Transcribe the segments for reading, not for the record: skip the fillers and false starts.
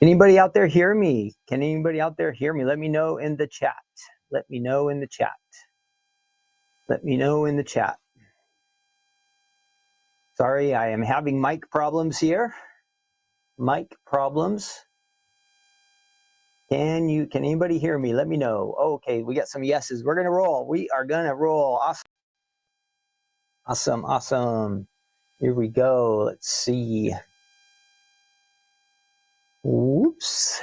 Anybody out there hear me? Can anybody out there hear me? Let me know in the chat. Let me know in the chat. Let me know in the chat. Sorry, I am having mic problems here. Mic problems. Can anybody hear me? Let me know. Okay, we got some yeses. We're gonna roll. We are gonna roll. Awesome. Awesome, awesome. Here we go. Let's see. Whoops.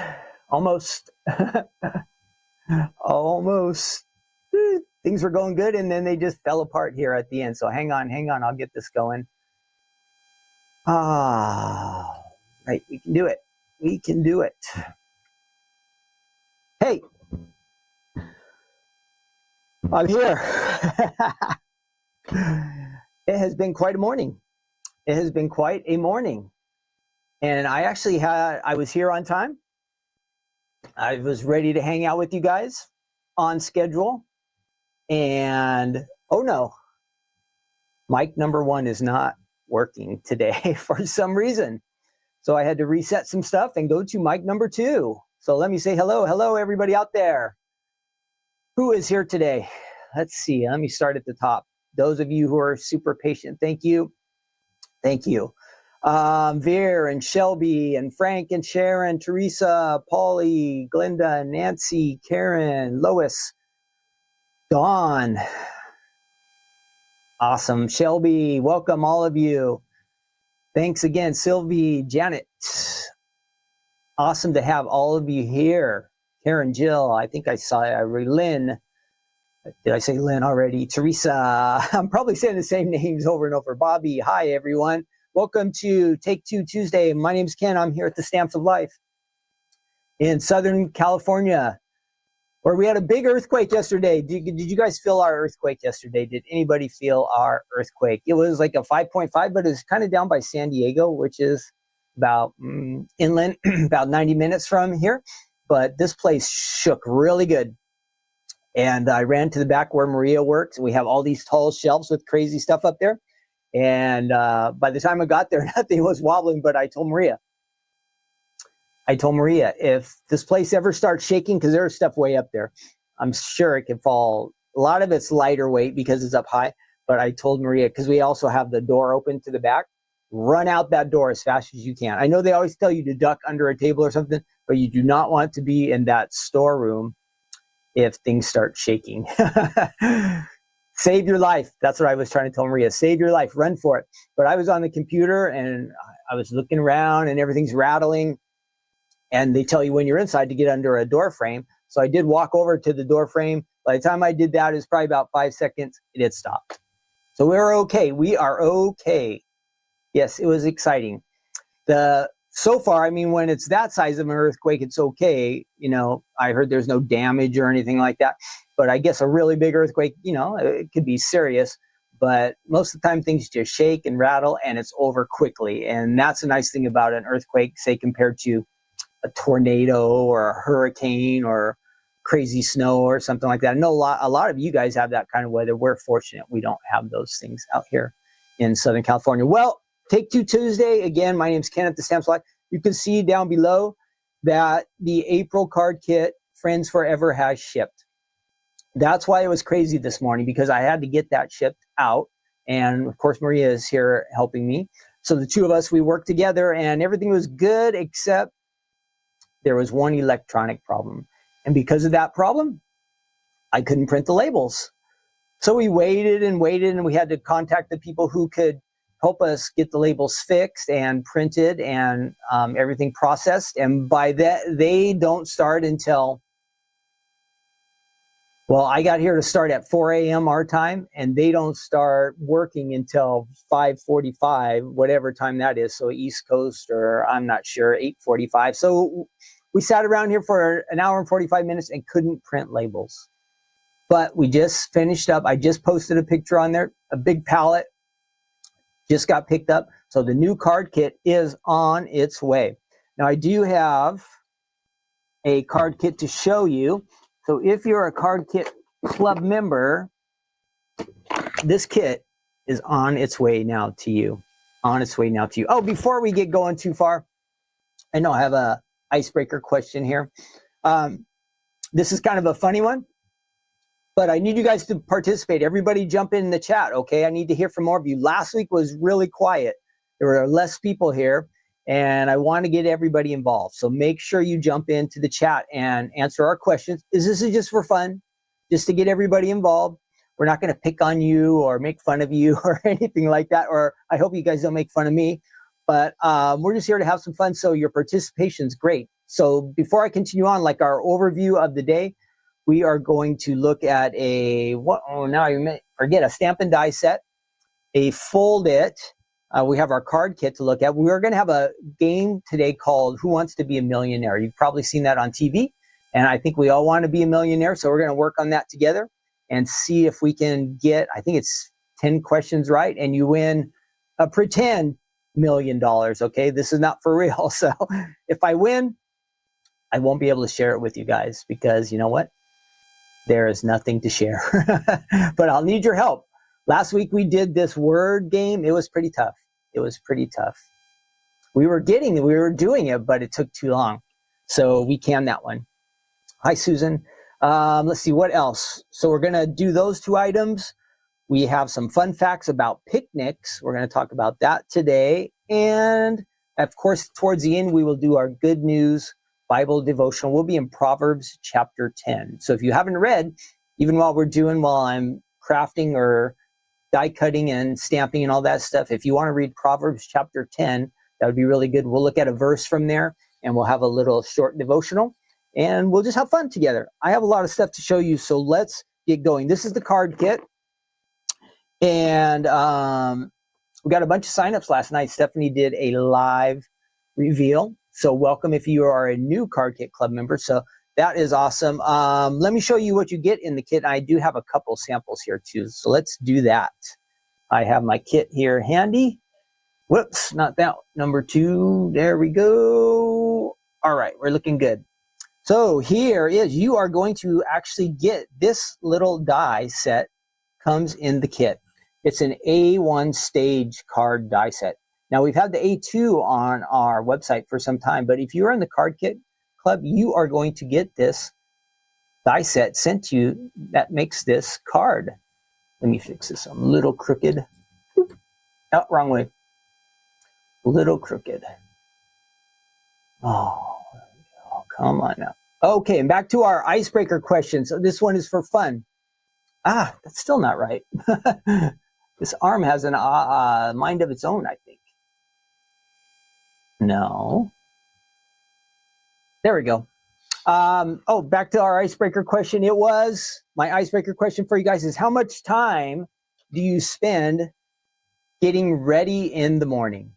Almost. Almost. Things were going good and then they just fell apart here at the end. So hang on. I'll get this going. Right. We can do it. We can do it. Hey, I'm here. It has been quite a morning. It has been quite a morning. And I was here on time. I was ready to hang out with you guys on schedule. And oh no, mic number 1 is not working today for some reason. So I had to reset some stuff and go to mic number 2. So let me say hello. Hello, everybody out there. Who is here today? Let's see. Let me start at the top. Those of you who are super patient, thank you. Thank you. Veer and Shelby and Frank and Sharon, Teresa, Paulie, Glenda, Nancy, Karen, Lois, Dawn. Awesome. Shelby, welcome all of you. Thanks again, Sylvie, Janet. Awesome to have all of you here. Karen, Jill, I think I saw Lynn. Did I say Lynn already? Teresa, I'm probably saying the same names over and over. Bobby, hi everyone. Welcome to Take Two Tuesday. My name's Ken. I'm here at the Stamps of Life in Southern California, where we had a big earthquake yesterday. Did you guys feel our earthquake yesterday? Did anybody feel our earthquake? It was like a 5.5, but it was kind of down by San Diego, which is about inland, about 90 minutes from here. But this place shook really good. And I ran to the back where Maria works. We have all these tall shelves with crazy stuff up there. And by the time I got there, nothing was wobbling, but I told Maria, if this place ever starts shaking, because there's stuff way up there, I'm sure it could fall. A lot of it's lighter weight because it's up high. But I told Maria, because we also have the door open to the back, run out that door as fast as you can. I know they always tell you to duck under a table or something, but you do not want to be in that storeroom if things start shaking. Save your life. That's what I was trying to tell Maria. Save your life. Run for it. But I was on the computer and I was looking around and everything's rattling. And they tell you when you're inside to get under a door frame. So I did walk over to the door frame. By the time I did that, it was probably about 5 seconds. It had stopped. So we're okay. We are okay. Yes, it was exciting. So far, I mean, when it's that size of an earthquake, it's okay. You know, I heard there's no damage or anything like that. But I guess a really big earthquake, you know, it could be serious. But most of the time, things just shake and rattle and it's over quickly. And that's a nice thing about an earthquake, say, compared to a tornado or a hurricane or crazy snow or something like that. I know a lot of you guys have that kind of weather. We're fortunate we don't have those things out here in Southern California. Well, Take Two Tuesday. Again, my name's Ken at the Stamps Life. You can see down below that the April card kit Friends Forever has shipped. That's why it was crazy this morning, because I had to get that shipped out. And of course, Maria is here helping me. So the two of us, we worked together and everything was good, except there was one electronic problem. And because of that problem, I couldn't print the labels. So we waited and we had to contact the people who could help us get the labels fixed and printed and everything processed. And by that, they don't start until, well, I got here to start at 4 a.m. our time, and they don't start working until 5:45, whatever time that is. So East Coast, or I'm not sure, 8:45. So we sat around here for an hour and 45 minutes and couldn't print labels. But we just finished up. I just posted a picture on there, a big pallet. Just got picked up. So the new card kit is on its way. Now I do have a card kit to show you. So if you're a card kit club member, this kit is on its way now to you. On its way now to you. Oh, before we get going too far, I know I have a icebreaker question here. This is kind of a funny one, but I need you guys to participate. Everybody jump in the chat, okay? I need to hear from more of you. Last week was really quiet. There were less people here, and I want to get everybody involved. So make sure you jump into the chat and answer our questions. This is just for fun, just to get everybody involved. We're not going to pick on you or make fun of you or anything like that, or I hope you guys don't make fun of me. But we're just here to have some fun, so your participation is great. So before I continue on, like our overview of the day, we are going to look at a stamp and die set, a fold it. We have our card kit to look at. We're going to have a game today called Who Wants to Be a Millionaire? You've probably seen that on TV, and I think we all want to be a millionaire, so we're going to work on that together and see if we can get, I think it's 10 questions right, and you win a pretend $1 million, okay? This is not for real. So if I win, I won't be able to share it with you guys because you know what? There is nothing to share. But I'll need your help. Last week we did this word game. It was pretty tough. We were doing it, but it took too long. So we canned that one. Hi, Susan. Let's see what else. So we're going to do those 2 items. We have some fun facts about picnics. We're going to talk about that today. And of course, towards the end, we will do our good news Bible devotional. We'll be in Proverbs chapter 10. So if you haven't read, even while I'm crafting or die cutting and stamping and all that stuff, if you want to read Proverbs chapter 10, that would be really good. We'll look at a verse from there and we'll have a little short devotional and we'll just have fun together. I have a lot of stuff to show you, so let's get going. This is the card kit. And we got a bunch of signups last night. Stephanie did a live reveal. So welcome if you are a new Card Kit Club member. So that is awesome. Let me show you what you get in the kit. I do have a couple samples here too. So let's do that. I have my kit here handy. Whoops, not that. Number 2. There we go. All right, we're looking good. So here is, you are going to actually get this little die set, comes in the kit. It's an A1 stage card die set. Now, we've had the A2 on our website for some time, but if you're in the Card Kit Club, you are going to get this die set sent to you that makes this card. Let me fix this. I'm a little crooked. Oh, wrong way. A little crooked. Oh, come on now. Okay, and back to our icebreaker question. So this one is for fun. That's still not right. This arm has an mind of its own, I think. No. There we go. Back to our icebreaker question. My icebreaker question for you guys is, how much time do you spend getting ready in the morning?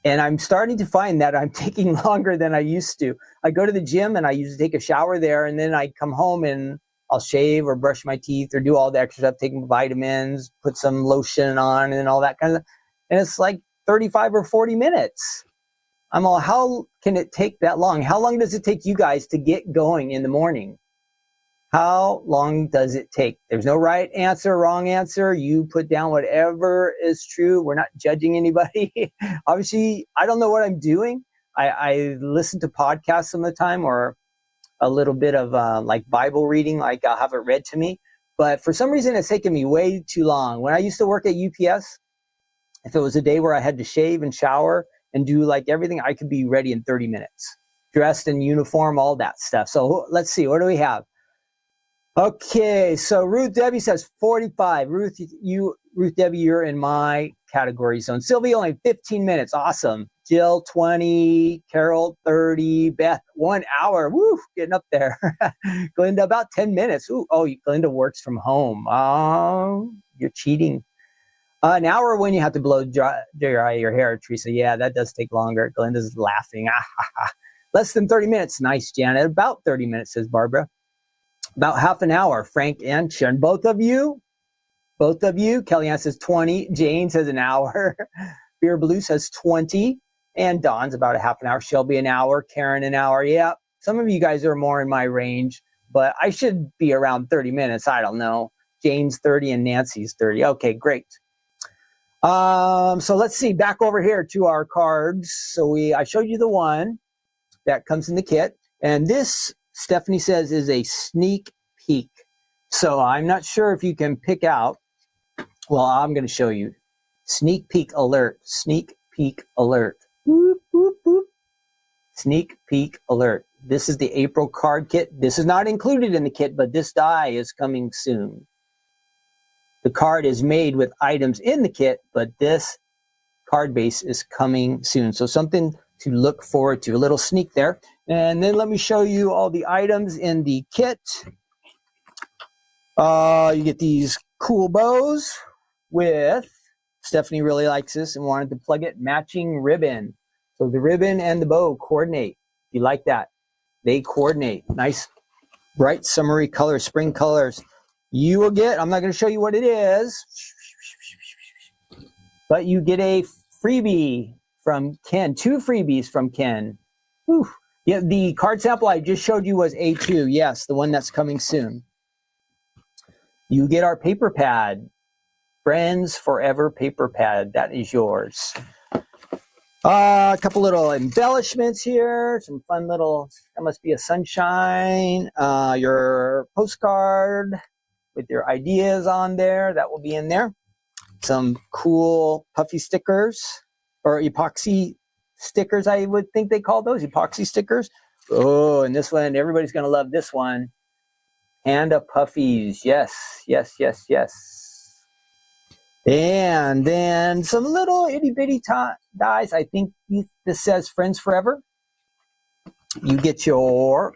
And I'm starting to find that I'm taking longer than I used to. I go to the gym and I usually take a shower there, and then I come home and I'll shave or brush my teeth or do all the extra stuff, take vitamins, put some lotion on and all that kind of stuff. And it's like 35 or 40 minutes. I'm all, how can it take that long? How long does it take you guys to get going in the morning? How long does it take? There's no right answer, wrong answer. You put down whatever is true. We're not judging anybody. Obviously, I don't know what I'm doing. I listen to podcasts some of the time, or a little bit of like Bible reading, like I'll have it read to me. But for some reason, it's taken me way too long. When I used to work at UPS, if it was a day where I had to shave and shower and do like everything, I could be ready in 30 minutes, dressed in uniform, all that stuff. So let's see, what do we have? Okay, so Ruth Debbie says 45. Ruth Debbie, you're in my category zone. Sylvia, only 15 minutes. Awesome. Jill, 20. Carol, 30. Beth, 1 hour. Woo, getting up there. Glenda, about 10 minutes. Ooh, Glenda works from home. Oh, you're cheating. An hour when you have to blow dry your hair, Teresa. Yeah, that does take longer. Glenda's laughing. Less than 30 minutes. Nice, Janet. About 30 minutes, says Barbara. About half an hour, Frank and Sharon. Both of you. Kellyanne says 20. Jane says an hour. Beer Blue says 20. And Dawn's about a half an hour. Shelby an hour. Karen an hour. Yeah, some of you guys are more in my range, but I should be around 30 minutes. I don't know. Jane's 30 and Nancy's 30. Okay, great. So let's see. Back over here to our cards. So I showed you the one that comes in the kit. And this, Stephanie says, is a sneak peek. So I'm not sure if you can pick out. Well, I'm going to show you. Sneak peek alert. Sneak peek alert. Whoop, whoop, whoop. Sneak peek alert. This is the April card kit. This is not included in the kit, but this die is coming soon. The card is made with items in the kit, but this card base is coming soon. So something to look forward to. A little sneak there. And then let me show you all the items in the kit. You get these cool bows with, Stephanie really likes this and wanted to plug it, matching ribbon. So the ribbon and the bow coordinate. You like that? They coordinate. Nice, bright, summery colors, spring colors. You will get, I'm not going to show you what it is, but you get a freebie from Ken. 2 freebies from Ken. Whew. Yeah, the card sample I just showed you was A2. Yes, the one that's coming soon. You get our paper pad. Friends Forever paper pad. That is yours. A couple little embellishments here. Some fun little, that must be a sunshine. Your postcard with your ideas on there. That will be in there. Some cool puffy stickers or epoxy stickers, I would think they call those. Epoxy stickers. Oh, and this one, everybody's going to love this one. Panda puffies. Yes, yes, yes, yes. And then some little itty bitty dies. I think this says Friends Forever. You get your,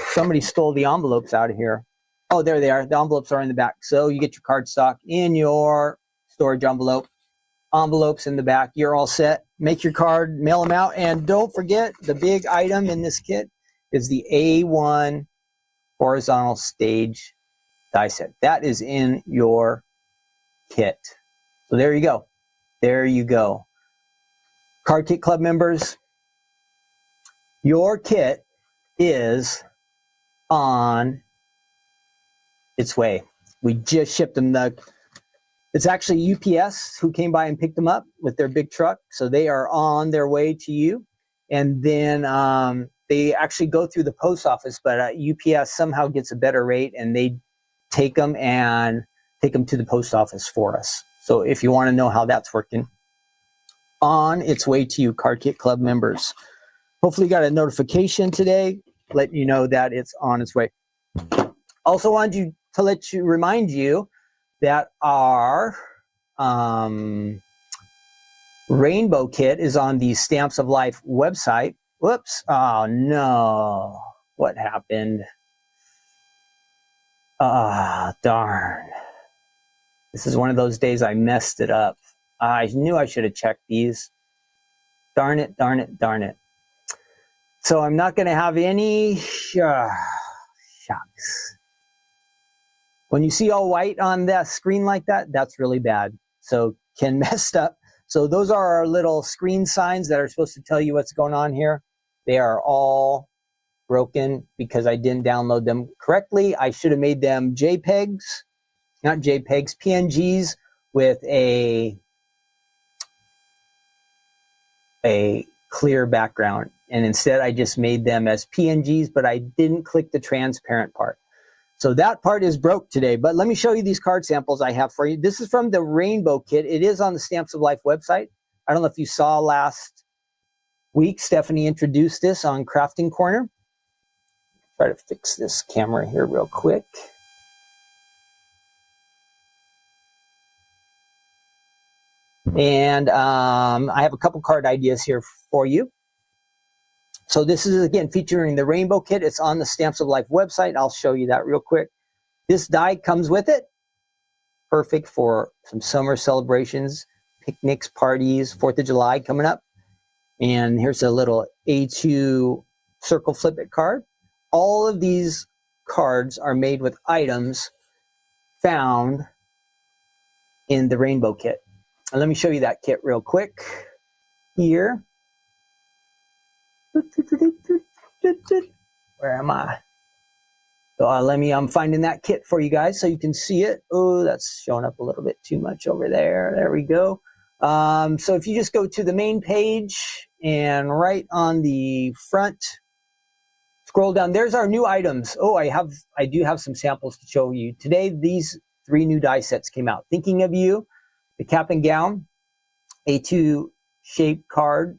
somebody stole the envelopes out of here. Oh, there they are. The envelopes are in the back. So you get your cardstock in your storage envelope. Envelopes in the back. You're all set. Make your card, mail them out. And don't forget, the big item in this kit is the A1 horizontal stage die set. That is in your kit. So there you go. There you go. Card Kit Club members, your kit is on its way. We just shipped them. It's actually UPS who came by and picked them up with their big truck. So they are on their way to you. And then they actually go through the post office, but UPS somehow gets a better rate and they take them to the post office for us. So if you want to know how that's working, on its way to you, Card Kit Club members. Hopefully you got a notification today letting you know that it's on its way. Also wanted to remind you that our rainbow kit is on the Stamps of Life website. Whoops. Oh no. What happened? Ah, darn. This is one of those days I messed it up. I knew I should have checked these. Darn it, darn it, darn it. So I'm not going to have any shucks. When you see all white on the screen like that, that's really bad. So Ken messed up. So those are our little screen signs that are supposed to tell you what's going on here. They are all broken because I didn't download them correctly. I should have made them JPEGs, not JPEGs, PNGs with a clear background. And instead I just made them as PNGs, but I didn't click the transparent part. So that part is broke today, but let me show you these card samples I have for you. This is from the Rainbow Kit. It is on the Stamps of Life website. I don't know if you saw last week, Stephanie introduced this on Crafting Corner. Try to fix this camera here real quick. And I have a couple card ideas here for you. So this is, again, featuring the Rainbow Kit. It's on the Stamps of Life website. I'll show you that real quick. This die comes with it. Perfect for some summer celebrations, picnics, parties, 4th of July coming up. And here's a little A2 circle flip it card. All of these cards are made with items found in the Rainbow Kit. And let me show you that kit real quick here. Where am I? So I'm finding that kit for you guys so you can see it. Oh, that's showing up a little bit too much over there. There we go. So if you just go to the main page and right on the front, scroll down, there's our new items. Oh, I do have some samples to show you. Today, these 3 new die sets came out. Thinking of You, the cap and gown, A2 shaped card.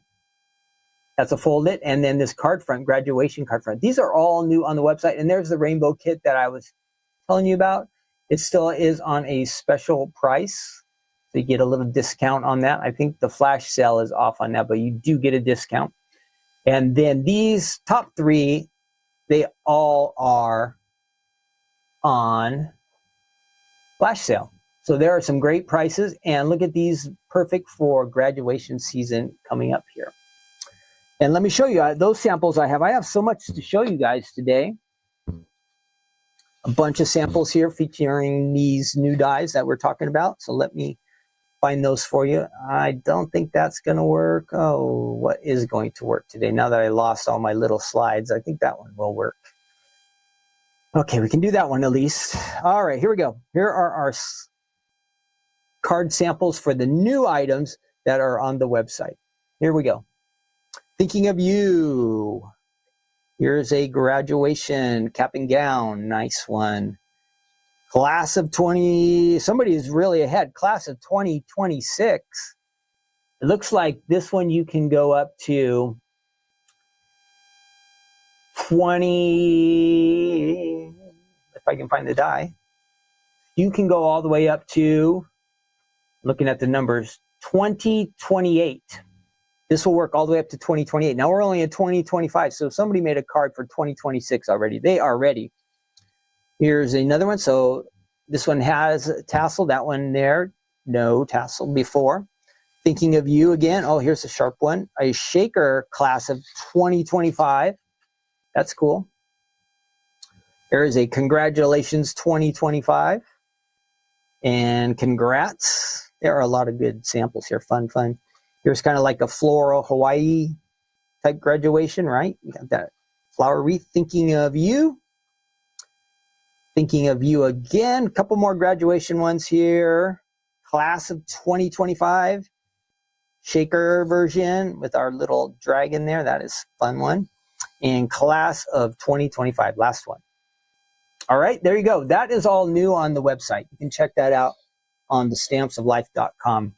That's a fold it. And then this card front, graduation card front. These are all new on the website. And there's the rainbow kit that I was telling you about. It still is on a special price. So you get a little discount on that. I think the flash sale is off on that, but you do get a discount. And then these top 3, they all are on flash sale. So there are some great prices. And look at these, perfect for graduation season coming up here. And let me show you those samples I have. I have so much to show you guys today. A bunch of samples here featuring these new dies that we're talking about. So let me find those for you. I don't think that's going to work. Oh, what is going to work today? Now that I lost all my little slides, I think that one will work. Okay, we can do that one at least. All right, here we go. Here are our card samples for the new items that are on the website. Here we go. Thinking of You. Here's a graduation cap and gown. Nice one. Class of 20, somebody is really ahead. Class of 2026. It looks like this one you can go up to 20, if I can find the die. You can go all the way up to, looking at the numbers, 2028. This will work all the way up to 2028. Now we're only in 2025, so somebody made a card for 2026 already. They are ready. Here's another one. So this one has a tassel. That one there, no tassel before. Thinking of You again. Oh, here's a sharp one. A shaker class of 2025. That's cool. There is a congratulations 2025. And congrats. There are a lot of good samples here. Fun, fun. Here's kind of like a floral Hawaii type graduation, right? You got that flower wreath. Thinking of You. Thinking of You again. A couple more graduation ones here. Class of 2025. Shaker version with our little dragon there. That is a fun one. And Class of 2025. Last one. All right, there you go. That is all new on the website. You can check that out on the stampsoflife.com.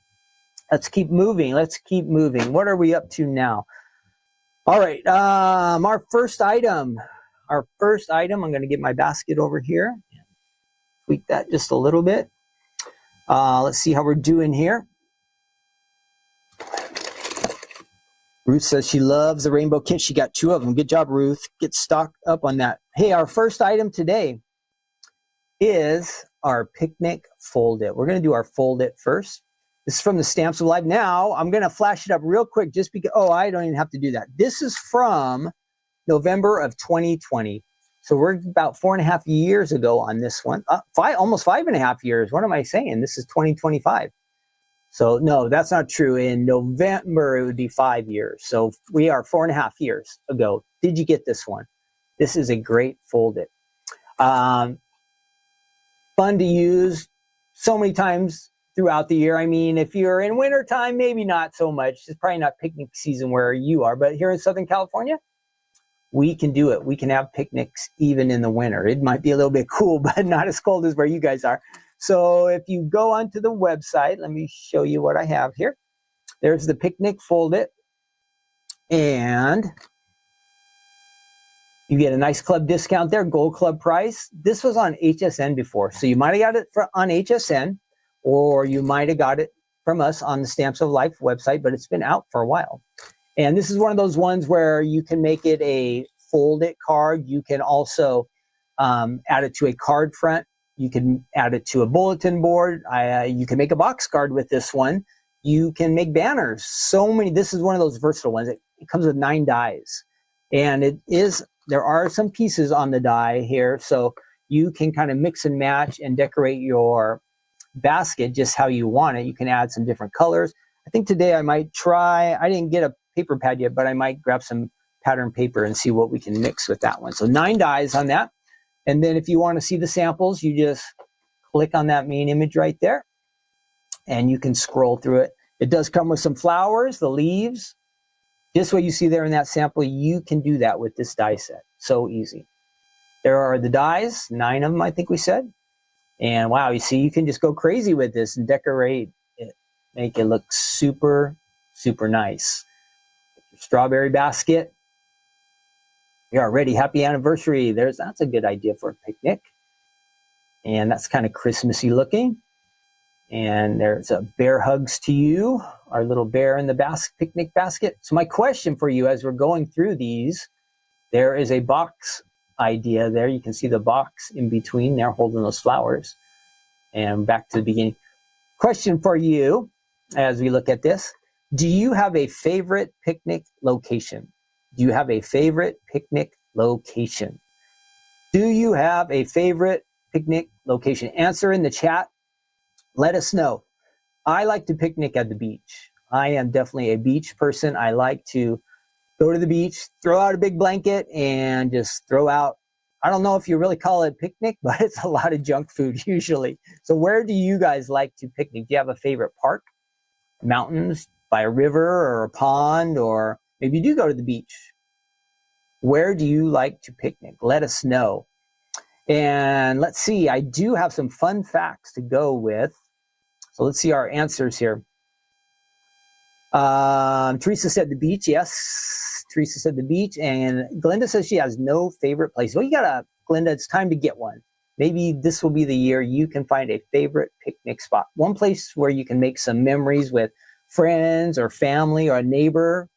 Let's keep moving. Let's keep moving. What are we up to now? All right, our first item. Our first item, I'm going to get my basket over here. Tweak that just a little bit. Let's see how we're doing here. Ruth says she loves the rainbow kit. She got 2 of them. Good job, Ruth. Get stocked up on that. Hey, our first item today is our picnic Fold It. We're going to do our Fold It first. This is from the Stamps of Life. Now, I'm going to flash it up real quick just because, oh, I don't even have to do that. This is from November of 2020. So we're about 4.5 years ago on this one. Almost 5.5 years. What am I saying? This is 2025. So no, that's not true. In November, it would be 5 years. So we are 4.5 years ago. Did you get this one? This is a great Fold It. Fun to use so many times throughout the year. I mean, if you're in wintertime, maybe not so much. It's probably not picnic season where you are. But here in Southern California, we can do it. We can have picnics even in the winter. It might be a little bit cool, but not as cold as where you guys are. So if you go onto the website, let me show you what I have here. There's the picnic Fold It. And you get a nice club discount there, gold club price. This was on HSN before. So you might have got it on HSN, or you might have got it from us on the Stamps of Life website, but it's been out for a while. And this is one of those ones where you can make it a Fold It card. You can also add it to a card front. You can add it to a bulletin board. You can make a box card with this one. You can make banners. So many. This is one of those versatile ones. It comes with 9 dies. And there are some pieces on the die here. So you can kind of mix and match and decorate your basket just how you want it. You can add some different colors. I think today I might try, I didn't get a paper pad yet, but I might grab some pattern paper and see what we can mix with that one. So 9 dies on that. And then if you want to see the samples, you just click on that main image right there and you can scroll through it It does come with some flowers, the leaves. Just what you see there in that sample, you can do that with this die set. So easy. There are the dies, 9 of them, I think we said. And wow, you see, you can just go crazy with this and decorate it, make it look super, super nice. Your strawberry basket. We are ready. Happy anniversary. That's a good idea for a picnic. And that's kind of Christmassy looking. And there's a bear hugs to you, our little bear in the picnic basket. So my question for you as we're going through these, there is a box idea there. You can see the box in between there holding those flowers. And back to the beginning. Question for you as we look at this. Do you have a favorite picnic location? Do you have a favorite picnic location? Do you have a favorite picnic location? Answer in the chat. Let us know. I like to picnic at the beach. I am definitely a beach person. I like to go to the beach, throw out a big blanket, and just throw out, I don't know if you really call it a picnic, but it's a lot of junk food usually. So where do you guys like to picnic? Do you have a favorite park? Mountains, by a river or a pond, or maybe you do go to the beach. Where do you like to picnic? Let us know. And let's see, I do have some fun facts to go with. So let's see our answers here. Teresa said the beach. Yes, Teresa said the beach. And Glenda says she has no favorite place. Well, Glenda, it's time to get one. Maybe this will be the year you can find a favorite picnic spot. One place where you can make some memories with friends or family or a neighbor.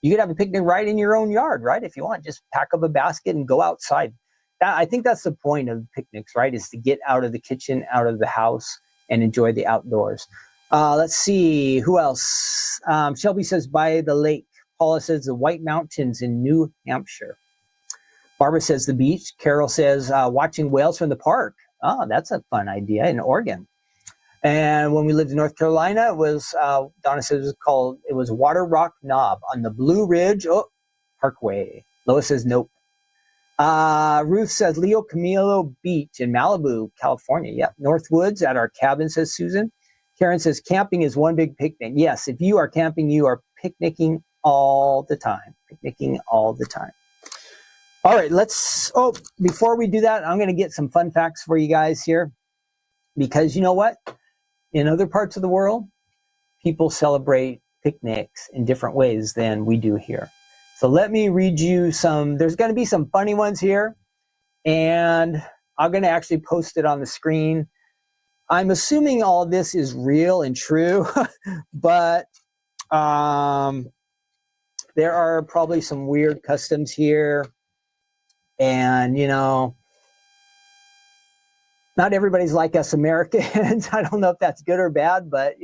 You could have a picnic right in your own yard, right? If you want, just pack up a basket and go outside. I think that's the point of picnics, right? Is to get out of the kitchen, out of the house, and enjoy the outdoors. Let's see, who else? Shelby says by the lake. Paula says the White Mountains in New Hampshire. Barbara says the beach. Carol says watching whales from the park. Oh, that's a fun idea in Oregon. And when we lived in North Carolina, it was, Donna says it was Water Rock Knob on the Blue Ridge Parkway. Lois says nope. Ruth says Leo Camilo Beach in Malibu, California. Yep. Northwoods at our cabin, says Susan. Karen says camping is one big picnic. Yes, if you are camping, you are picnicking all the time. Picnicking all the time. All right, before we do that, I'm going to get some fun facts for you guys here. Because you know what? In other parts of the world, people celebrate picnics in different ways than we do here. So let me read you there's going to be some funny ones here, and I'm going to actually post it on the screen. I'm assuming all this is real and true, but there are probably some weird customs here, and not everybody's like us Americans. I don't know if that's good or bad, but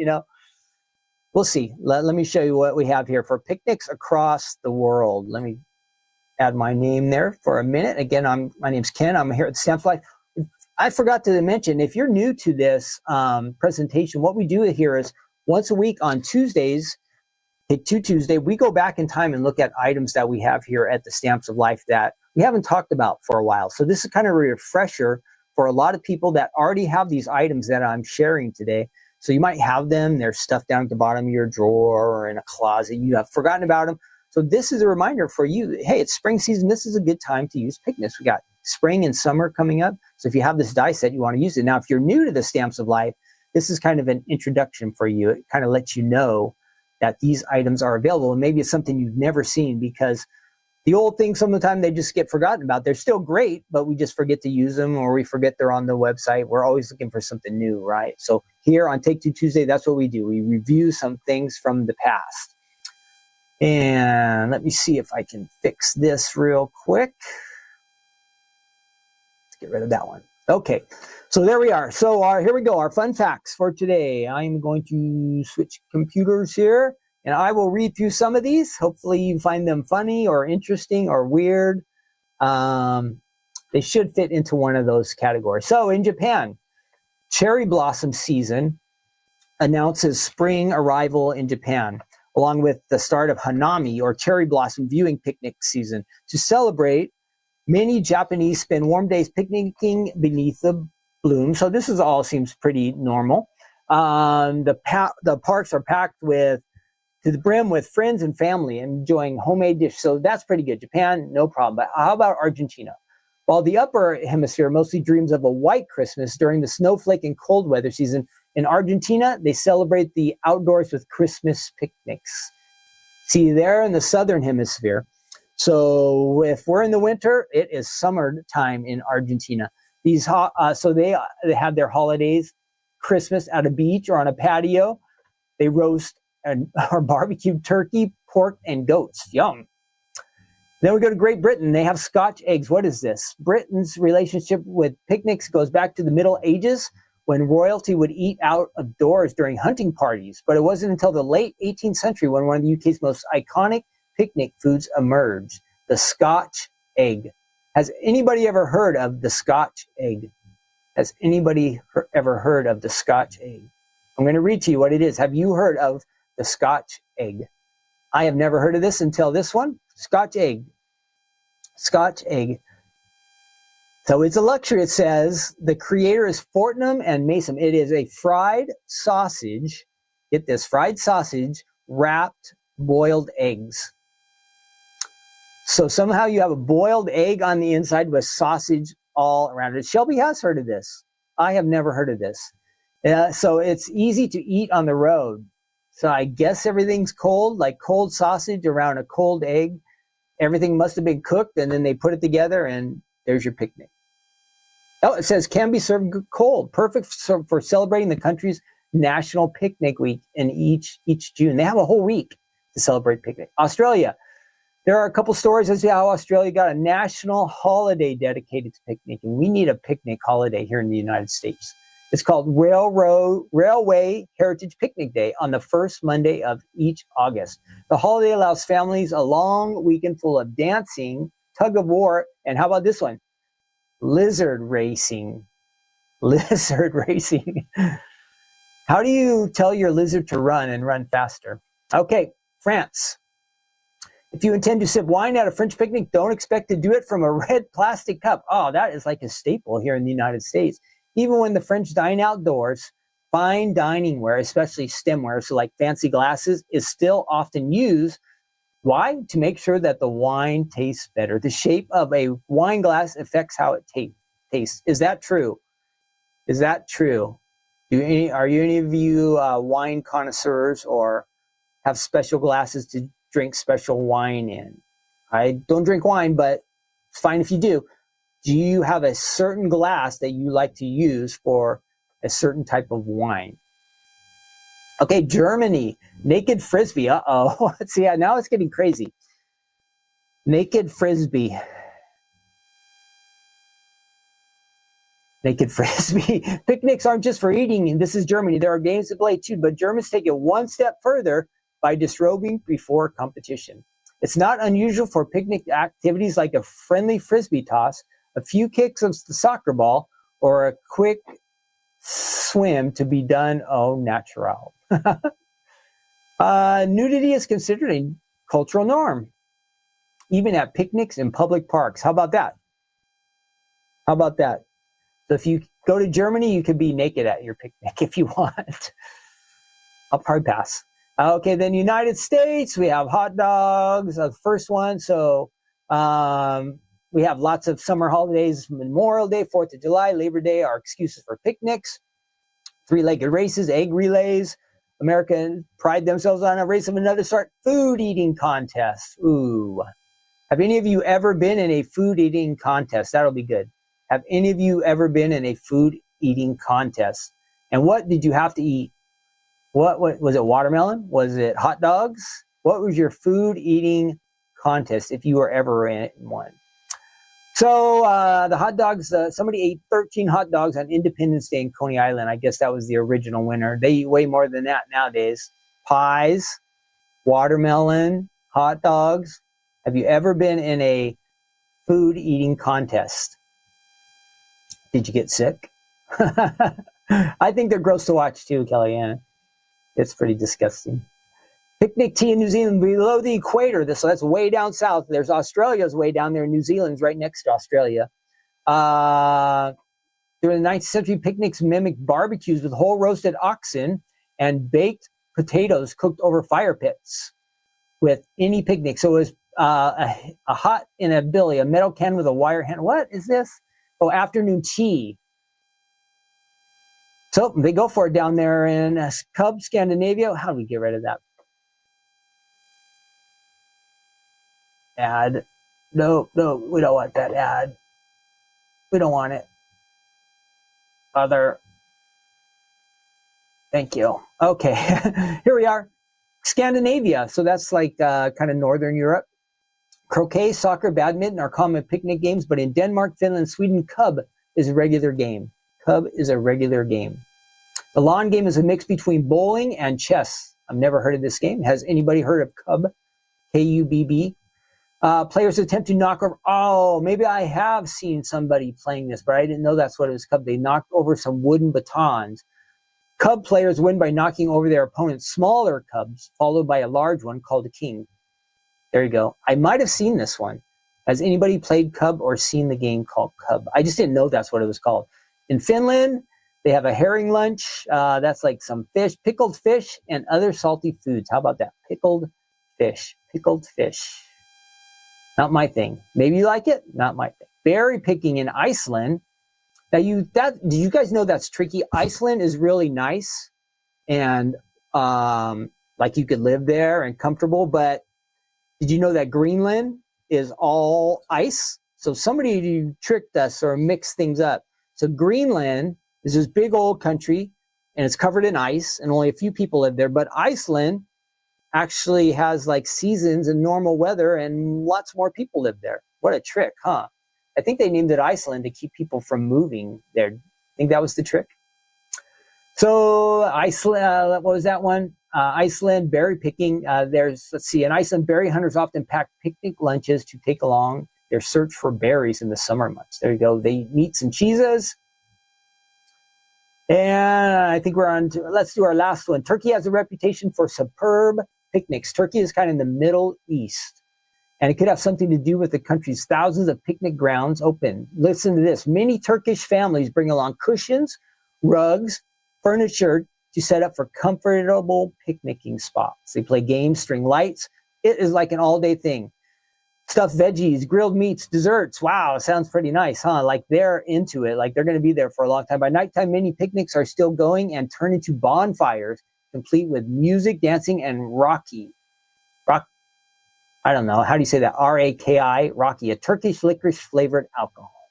we'll see. Let me show you what we have here for picnics across the world. Let me add my name there for a minute. Again, my name's Ken. I'm here at Stamps Life. I forgot to mention, if you're new to this presentation, what we do here is once a week on Tuesdays, Take Two Tuesday, we go back in time and look at items that we have here at the Stamps of Life that we haven't talked about for a while. So this is kind of a refresher for a lot of people that already have these items that I'm sharing today. So you might have them, they're stuffed down at the bottom of your drawer or in a closet. You have forgotten about them. So this is a reminder for you. Hey, it's spring season. This is a good time to use picnics. We got spring and summer coming up. So if you have this die set, you want to use it. Now, if you're new to the Stamps of Life, this is kind of an introduction for you. It kind of lets you know that these items are available. And maybe it's something you've never seen, because the old things, some of the time they just get forgotten about. They're still great, but we just forget to use them, or we forget they're on the website. We're always looking for something new, right? So here on Take Two Tuesday, that's what we do. We review some things from the past. And let me see if I can fix this real quick. Let's get rid of that one. Okay, so there we are. So here we go, our fun facts for today. I'm going to switch computers here, and I will read through some of these. Hopefully you find them funny or interesting or weird. They should fit into one of those categories. So in Japan, cherry blossom season announces spring arrival in Japan, along with the start of Hanami, or cherry blossom viewing picnic season. To celebrate, many Japanese spend warm days picnicking beneath the bloom. So this all seems pretty normal. The parks are packed to the brim with friends and family enjoying homemade dishes. So that's pretty good. Japan, no problem. But how about Argentina? While the upper hemisphere mostly dreams of a white Christmas during the snowflake and cold weather season, in Argentina, they celebrate the outdoors with Christmas picnics. See, they're in the southern hemisphere. So if we're in the winter, it is summertime in Argentina. So they have their holidays, Christmas at a beach or on a patio. They roast or barbecue turkey, pork, and goats. Yum. Then we go to Great Britain. They have Scotch eggs. What is this? Britain's relationship with picnics goes back to the Middle Ages when royalty would eat out of doors during hunting parties. But it wasn't until the late 18th century when one of the UK's most iconic picnic foods emerged, the Scotch egg. Has anybody ever heard of the Scotch egg? Has anybody ever heard of the Scotch egg? I'm going to read to you what it is. Have you heard of the Scotch egg? I have never heard of this until this one. Scotch egg. Scotch egg. So it's a luxury. It says the creator is Fortnum and Mason. It is a fried sausage. Get this, fried sausage wrapped boiled eggs. So somehow you have a boiled egg on the inside with sausage all around it. Shelby has heard of this. I have never heard of this. So it's easy to eat on the road. So I guess everything's cold, like cold sausage around a cold egg. Everything must have been cooked, and then they put it together, and there's your picnic. Oh, it says can be served cold, perfect for celebrating the country's National Picnic Week in each June. They have a whole week to celebrate picnic. Australia. There are a couple stories as to how Australia got a national holiday dedicated to picnicking. We need a picnic holiday here in the United States. It's called Railway Heritage Picnic Day on the first Monday of each August. The holiday allows families a long weekend full of dancing, tug of war, and how about this one? Lizard racing. Lizard racing. How do you tell your lizard to run and run faster? Okay, France. If you intend to sip wine at a French picnic, don't expect to do it from a red plastic cup. Oh, that is like a staple here in the United States. Even when the French dine outdoors, fine dining ware, especially stemware, so like fancy glasses, is still often used. Why? To make sure that the wine tastes better. The shape of a wine glass affects how it tastes. Is that true? Is that true? Are any of you wine connoisseurs or have special glasses to drink special wine in? I don't drink wine, but it's fine if you do. Do you have a certain glass that you like to use for a certain type of wine? Okay, Germany, naked frisbee. Uh-oh. See, now it's getting crazy. Naked frisbee. Naked frisbee. Picnics aren't just for eating. This is Germany. There are games to play too, but Germans take it one step further by disrobing before competition. It's not unusual for picnic activities like a friendly frisbee toss, a few kicks of the soccer ball, or a quick swim to be done au natural. Nudity is considered a cultural norm, even at picnics in public parks. How about that? How about that? So if you go to Germany, you can be naked at your picnic if you want. I'll probably pass. Okay, then United States, we have hot dogs, the first one. So we have lots of summer holidays, Memorial Day, 4th of July, Labor Day are excuses for picnics, three-legged races, egg relays. Americans pride themselves on a race of another sort, food eating contest. Ooh. Have any of you ever been in a food eating contest? That'll be good. Have any of you ever been in a food eating contest? And what did you have to eat? What was it? Watermelon? Was it hot dogs? What was your food eating contest if you were ever in one? So the hot dogs, somebody ate 13 hot dogs on Independence Day in Coney Island. I guess that was the original winner. They eat way more than that nowadays. Pies, watermelon, hot dogs. Have you ever been in a food eating contest? Did you get sick? I think they're gross to watch too, Kellyanne. It's pretty disgusting. Picnic tea in New Zealand below the equator. So that's way down south. There's Australia's way down there. New Zealand's right next to Australia. During the 19th century, picnics mimicked barbecues with whole roasted oxen and baked potatoes cooked over fire pits with any picnic. So it was a hot in a billy, a metal can with a wire handle. What is this? Oh, afternoon tea. So they go for it down there in Cub, Scandinavia. How do we get rid of that? Ad. No, we don't want that ad. We don't want it. Other. Thank you. Okay, here we are. Scandinavia. So that's like kind of Northern Europe. Croquet, soccer, badminton are common picnic games, but in Denmark, Finland, Sweden, Cub is a regular game. Cub is a regular game. The lawn game is a mix between bowling and chess. I've never heard of this game. Has anybody heard of Cub? K-U-B-B. Players attempt to knock over. Oh, maybe I have seen somebody playing this, but I didn't know that's what it was. Cub. They knocked over some wooden batons. Cub players win by knocking over their opponent's smaller cubs, followed by a large one called a king. There you go. I might have seen this one. Has anybody played Cub or seen the game called Cub? I just didn't know that's what it was called. In Finland, they have a herring lunch. That's like some fish, pickled fish, and other salty foods. How about that? Pickled fish. Pickled fish. Not my thing. Maybe you like it? Not my thing. Berry picking in Iceland. Now, do you guys know that's tricky? Iceland is really nice and like you could live there and comfortable, but did you know that Greenland is all ice? So somebody tricked us or mixed things up. So Greenland is this big old country and it's covered in ice and only a few people live there. But Iceland actually has like seasons and normal weather and lots more people live there. What a trick, huh? I think they named it Iceland to keep people from moving there. I think that was the trick. So Iceland, what was that one? Iceland, berry picking. Let's see, in Iceland, berry hunters often pack picnic lunches to take along their search for berries in the summer months. There you go. They eat meats and cheeses. And I think we're on to, let's do our last one. Turkey has a reputation for superb picnics. Turkey is kind of in the Middle East. And it could have something to do with the country's thousands of picnic grounds open. Listen to this. Many Turkish families bring along cushions, rugs, furniture to set up for comfortable picnicking spots. They play games, string lights. It is like an all-day thing. Stuffed veggies, grilled meats, desserts. Wow, sounds pretty nice, huh? Like they're into it. Like they're going to be there for a long time. By nighttime, many picnics are still going and turn into bonfires, complete with music, dancing, and I don't know. How do you say that? R-A-K-I, Rocky, a Turkish licorice-flavored alcohol.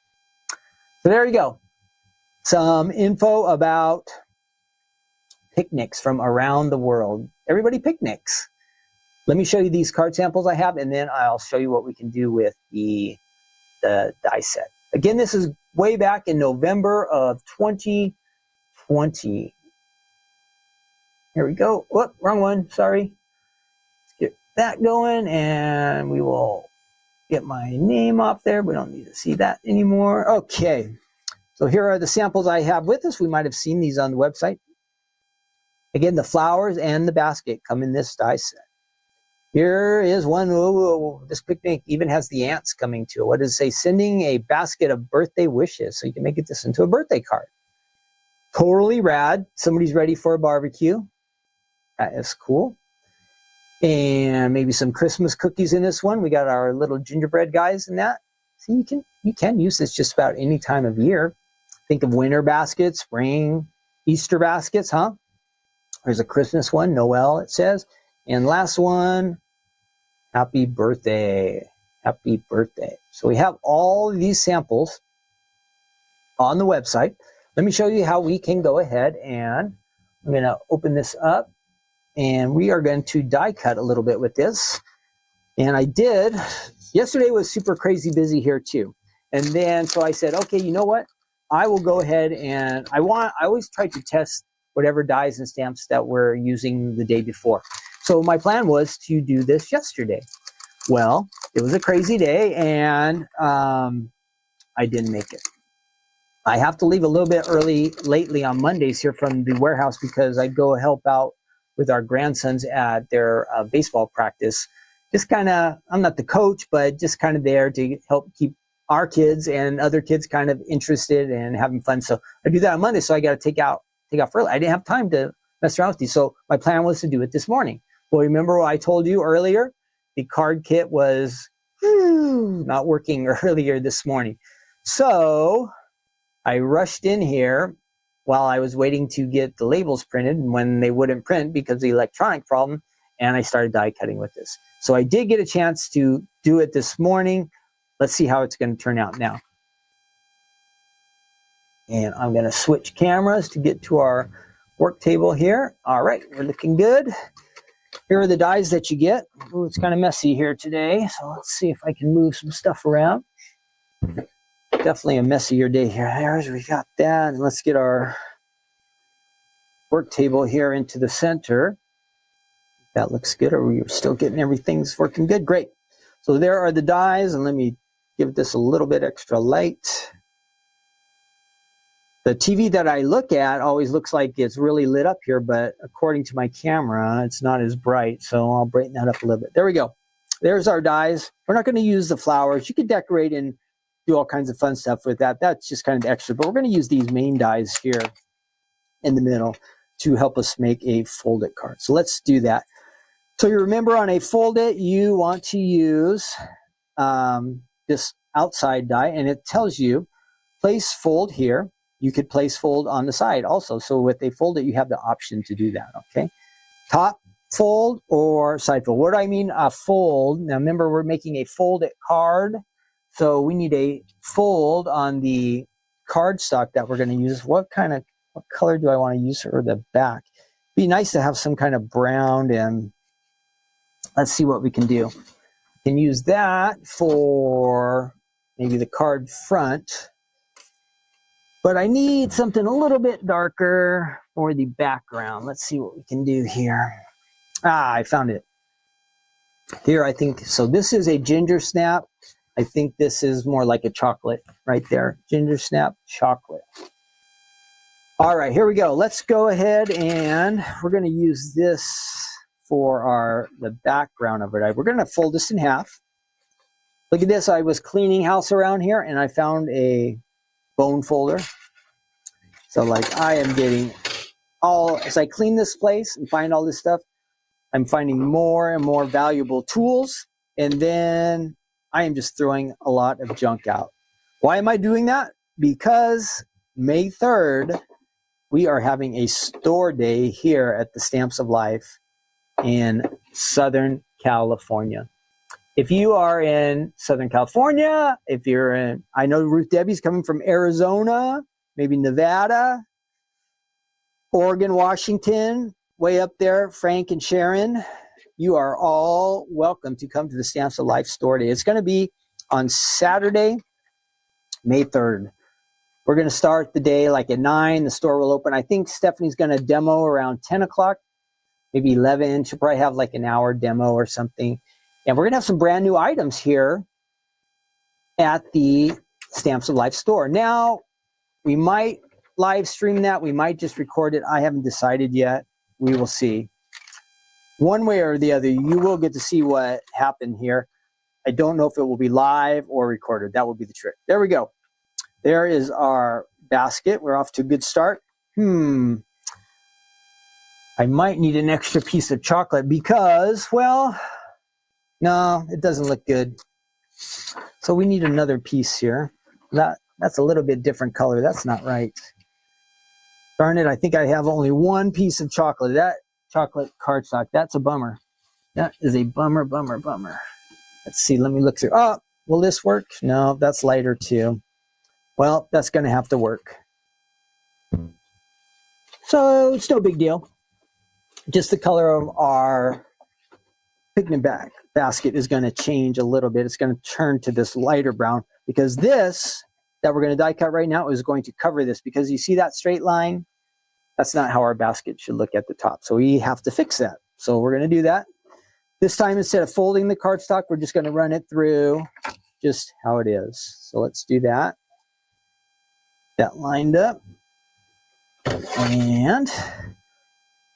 So there you go. Some info about picnics from around the world. Everybody picnics. Let me show you these card samples I have, and then I'll show you what we can do with the die set. Again, this is way back in November of 2020. Here we go. Whoop, wrong one. Sorry. That going, and we will get my name off there. We don't need to see that anymore. Okay, so here are the samples I have with us. We might have seen these on the website. Again, the flowers and the basket come in this die set. Here is one. Oh, this picnic even has the ants coming to it. What does it say? Sending a basket of birthday wishes. So you can make this into a birthday card. Totally rad. Somebody's ready for a barbecue. That is cool. And maybe some Christmas cookies in this one. We got our little gingerbread guys in that. So you can use this just about any time of year. Think of winter baskets, spring, Easter baskets, huh? There's a Christmas one, Noel, it says. And last one, happy birthday. Happy birthday. So we have all of these samples on the website. Let me show you how we can go ahead and I'm going to open this up. And we are going to die cut a little bit with this. And I did. Yesterday was super crazy busy here too. And then, so I said, okay, you know what? I will go ahead and I always try to test whatever dies and stamps that we're using the day before. So my plan was to do this yesterday. Well, it was a crazy day and I didn't make it. I have to leave a little bit early lately on Mondays here from the warehouse because I go help out with our grandsons at their baseball practice. Just kind of, I'm not the coach, but just kind of there to help keep our kids and other kids kind of interested and having fun. So I do that on Monday. So I got to take off early. I didn't have time to mess around with these. So my plan was to do it this morning. Well, remember what I told you earlier? The card kit was not working earlier this morning. So I rushed in here while I was waiting to get the labels printed when they wouldn't print because of the electronic problem, and I started die cutting with this. So I did get a chance to do it this morning. Let's see how it's going to turn out now. And I'm going to switch cameras to get to our work table here. All right, we're looking good. Here are the dies that you get. Ooh, it's kind of messy here today, so let's see if I can move some stuff around. Definitely a messier day here. There's, we got that. And let's get our work table here into the center. That looks good. Are we still getting everything's working good? Great. So there are the dies, and let me give this a little bit extra light. The TV that I look at always looks like it's really lit up here, but according to my camera, it's not as bright. So I'll brighten that up a little bit. There we go. There's our dies. We're not going to use the flowers. You could decorate and do all kinds of fun stuff with that. That's just kind of extra, but we're going to use these main dies here in the middle to help us make a fold-it card. So let's do that. So you remember on a fold-it, you want to use this outside die, and it tells you place fold here. You could place fold on the side also. So with a fold-it, you have the option to do that, okay? Top fold or side fold. What do I mean a fold? Now remember, we're making a fold-it card. So we need a fold on the cardstock that we're going to use. What color do I want to use for the back? It'd be nice to have some kind of brown, and let's see what we can do. We can use that for maybe the card front. But I need something a little bit darker for the background. Let's see what we can do here. I found it. Here, I think, so this is a ginger snap. I think this is more like a chocolate right there. Ginger snap chocolate. All right, here we go. Let's go ahead and we're going to use this for the background of it. We're going to fold this in half. Look at this. I was cleaning house around here and I found a bone folder. So like I am getting as I clean this place and find all this stuff, I'm finding more and more valuable tools. And then I am just throwing a lot of junk out. Why am I doing that? Because May 3rd, we are having a store day here at the Stamps of Life in Southern California. If you are in Southern California, I know Ruth Debbie's coming from Arizona, maybe Nevada, Oregon, Washington, way up there, Frank and Sharon, you are all welcome to come to the Stamps of Life store day. It's going to be on Saturday, May 3rd. We're going to start the day like at 9. The store will open. I think Stephanie's going to demo around 10 o'clock, maybe 11. She'll probably have like an hour demo or something. And we're going to have some brand new items here at the Stamps of Life store. Now, we might live stream that. We might just record it. I haven't decided yet. We will see. One way or the other, you will get to see what happened here. I don't know if it will be live or recorded. That will be the trick. There we go. There is our basket. We're off to a good start. I might need an extra piece of chocolate because, well, no, it doesn't look good. So we need another piece here. That's a little bit different color. That's not right. Darn it, I think I have only one piece of chocolate. That chocolate cardstock, that's a bummer. That is a bummer. Let's see, let me look through. Oh, will this work? No, that's lighter too. Well, that's going to have to work. So it's no big deal. Just the color of our pigment basket is going to change a little bit. It's going to turn to this lighter brown because this that we're going to die cut right now is going to cover this, because you see that straight line? That's not how our basket should look at the top. So we have to fix that. So we're going to do that. This time, instead of folding the cardstock, we're just going to run it through just how it is. So let's do that. That lined up. And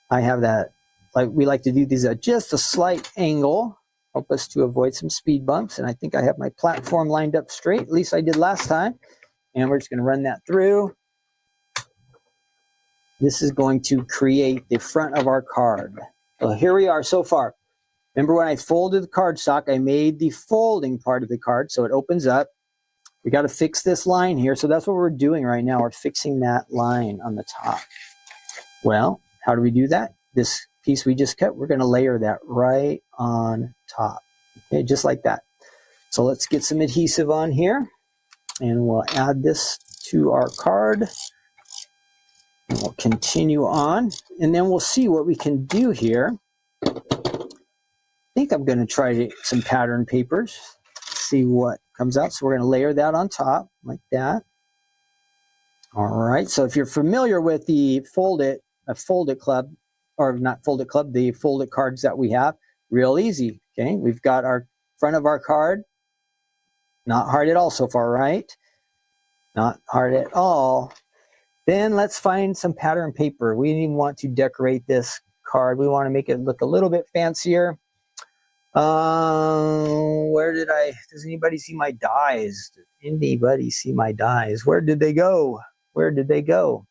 I have that, like we like to do these at just a slight angle. help us to avoid some speed bumps. And I think I have my platform lined up straight, at least I did last time. And we're just going to run that through. This is going to create the front of our card. So here we are so far. Remember when I folded the cardstock, I made the folding part of the card so it opens up. We got to fix this line here. So that's what we're doing right now. We're fixing that line on the top. Well, how do we do that? This piece we just cut, we're going to layer that right on top. Okay, just like that. So let's get some adhesive on here. And we'll add this to our card. And we'll continue on. And then we'll see what we can do here. I think I'm going to try some pattern papers, see what comes out. So we're going to layer that on top like that. All right. So if you're familiar with the folded club, or not folded club, the folded cards that we have, real easy. Okay. We've got our front of our card. Not hard at all so far, right? Not hard at all. Then let's find some pattern paper. We want to decorate this card. We want to make it look a little bit fancier. Does anybody see my dies? Did anybody see my dies? Where did they go? Where did they go?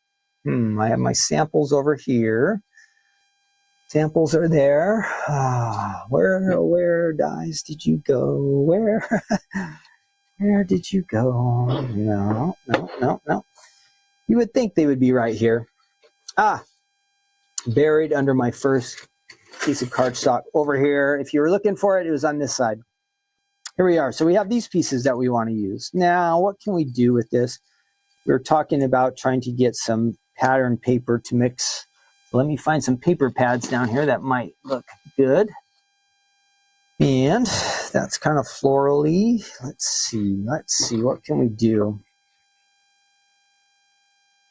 I have my samples over here. Samples are there. Where dies did you go? Where did you go? No. You would think they would be right here. Buried under my first piece of cardstock over here. If you were looking for it, it was on this side. Here we are. So we have these pieces that we want to use. Now, what can we do with this? We're talking about trying to get some pattern paper to mix. So let me find some paper pads down here that might look good. And that's kind of florally. Let's see, what can we do?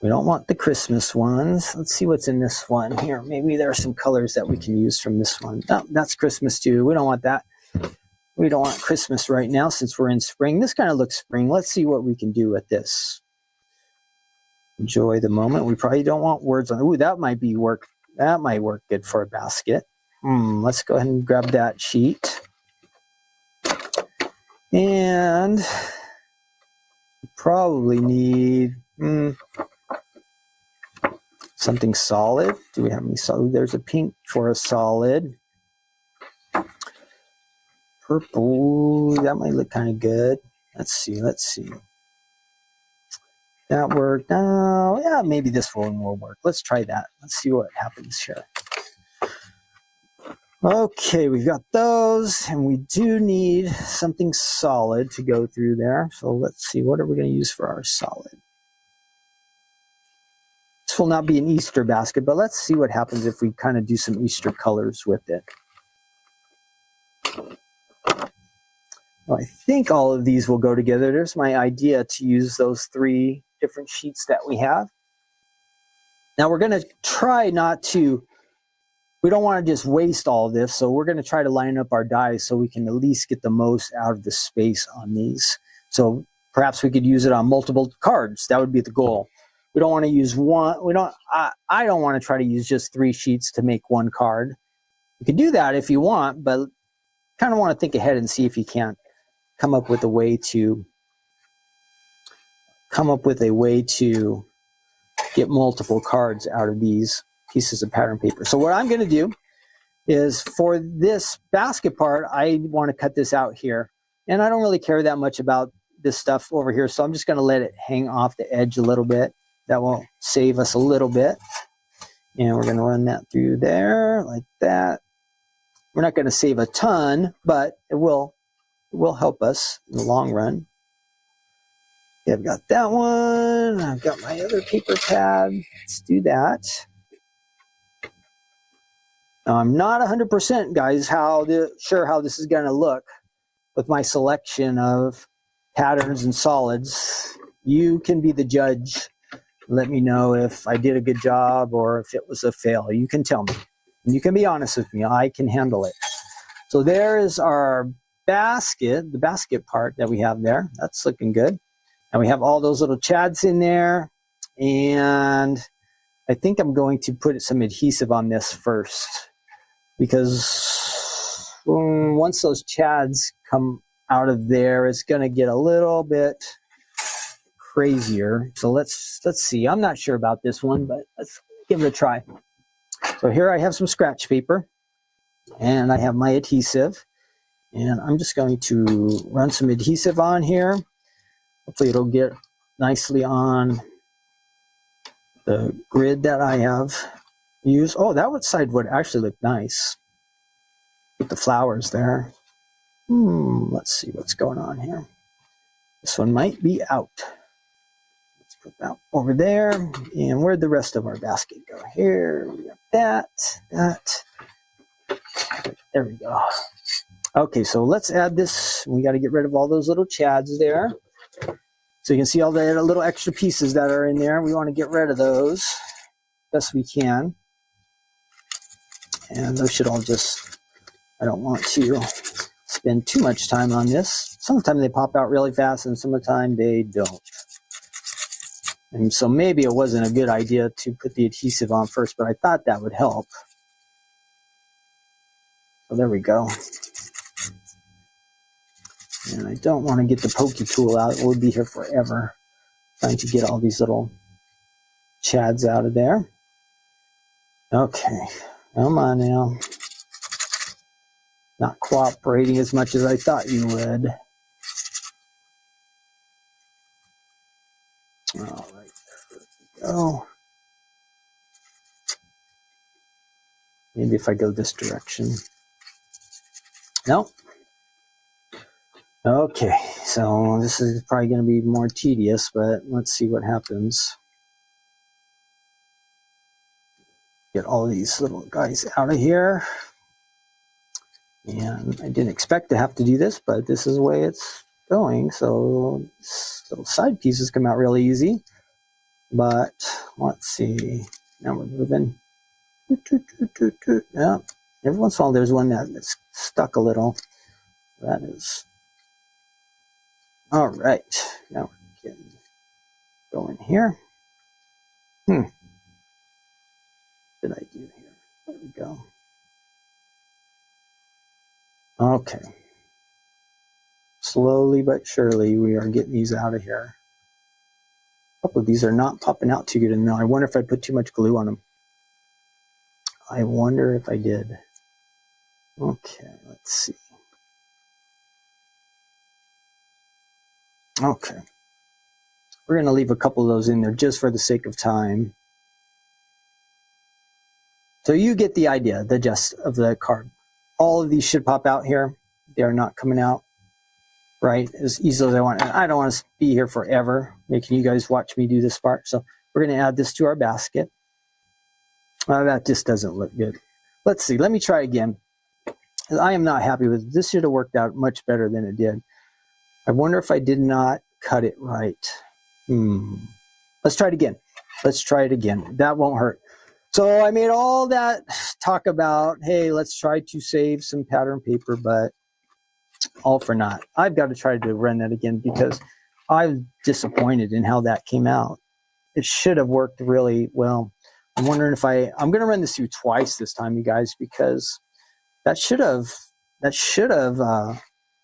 We don't want the Christmas ones. Let's see what's in this one here. Maybe there are some colors that we can use from this one. Oh, that's Christmas too. We don't want that. We don't want Christmas right now since we're in spring. This kind of looks spring. Let's see what we can do with this. Enjoy the moment. We probably don't want words on it. Ooh, that might work good for a basket. Let's go ahead and grab that sheet. And we probably need something solid. Do we have any solid? There's a pink for a solid. Purple, that might look kind of good. Let's see. That worked. Yeah, maybe this one will work. Let's try that. Let's see what happens here. Okay, we've got those, and we do need something solid to go through there. So let's see, what are we going to use for our solid? This will not be an Easter basket, but let's see what happens if we kind of do some Easter colors with it. Well, I think all of these will go together. There's my idea to use those 3 different sheets that we have. Now we're going to try we don't want to just waste all of this, so we're going to try to line up our dies so we can at least get the most out of the space on these. So perhaps we could use it on multiple cards. That would be the goal. We don't want to use one. I don't want to try to use just 3 sheets to make one card. You can do that if you want, but kind of want to think ahead and see if you can't come up with a way to get multiple cards out of these pieces of pattern paper. So what I'm going to do is, for this basket part, I want to cut this out here. And I don't really care that much about this stuff over here, so I'm just going to let it hang off the edge a little bit. That will save us a little bit. And we're going to run that through there like that. We're not going to save a ton, but it will help us in the long run. Okay, I've got that one. I've got my other paper pad. Let's do that. Now, I'm not 100%, guys, sure how this is going to look with my selection of patterns and solids. You can be the judge. Let me know if I did a good job or if it was a fail. You can tell me. And you can be honest with me. I can handle it. So there is our basket, the basket part that we have there. That's looking good. And we have all those little chads in there. And I think I'm going to put some adhesive on this first, because once those chads come out of there, it's going to get a little bit crazier. So let's see. I'm not sure about this one, but let's give it a try. So here I have some scratch paper, and I have my adhesive, and I'm just going to run some adhesive on here. Hopefully it'll get nicely on the grid that I have used. Oh, that side would actually look nice with the flowers there. Let's see what's going on here. This one might be out. Let's put that over there. And where'd the rest of our basket go? Here, we got that. There we go. Okay, so let's add this. We got to get rid of all those little chads there. So you can see all the little extra pieces that are in there. We want to get rid of those best we can. And those should all just, I don't want to spend too much time on this. Sometimes they pop out really fast and some of the time they don't. And so maybe it wasn't a good idea to put the adhesive on first, but I thought that would help. So there we go. And I don't want to get the pokey tool out. It will be here forever trying to get all these little chads out of there. Okay, come on now. Not cooperating as much as I thought you would. All right, there we go. Maybe if I go this direction. Nope. Okay, so this is probably going to be more tedious, but let's see what happens. Get all these little guys out of here. And I didn't expect to have to do this, but this is the way it's going. So little side pieces come out really easy. But let's see. Now we're moving. Yeah. Every once in a while there's one that's stuck a little. That is. All right. Now we're getting going here. What did I do here? There we go. Okay. Slowly but surely we are getting these out of here. A couple of these are not popping out too good. And I wonder if I put too much glue on them. I wonder if I did. Okay, let's see. Okay. We're going to leave a couple of those in there just for the sake of time. So you get the idea, the gist of the card. All of these should pop out here. They are not coming out right as easily as I want. And I don't want to be here forever making you guys watch me do this part. So we're going to add this to our basket. That just doesn't look good. Let's see. Let me try again. I am not happy with it. This should have worked out much better than it did. I wonder if I did not cut it right. Let's try it again. Let's try it again. That won't hurt. So I made all that talk about, hey, let's try to save some pattern paper, but all for naught. I've got to try to run that again because I'm disappointed in how that came out. It should have worked really well. I'm wondering if I'm going to run this through twice this time, you guys, because that should have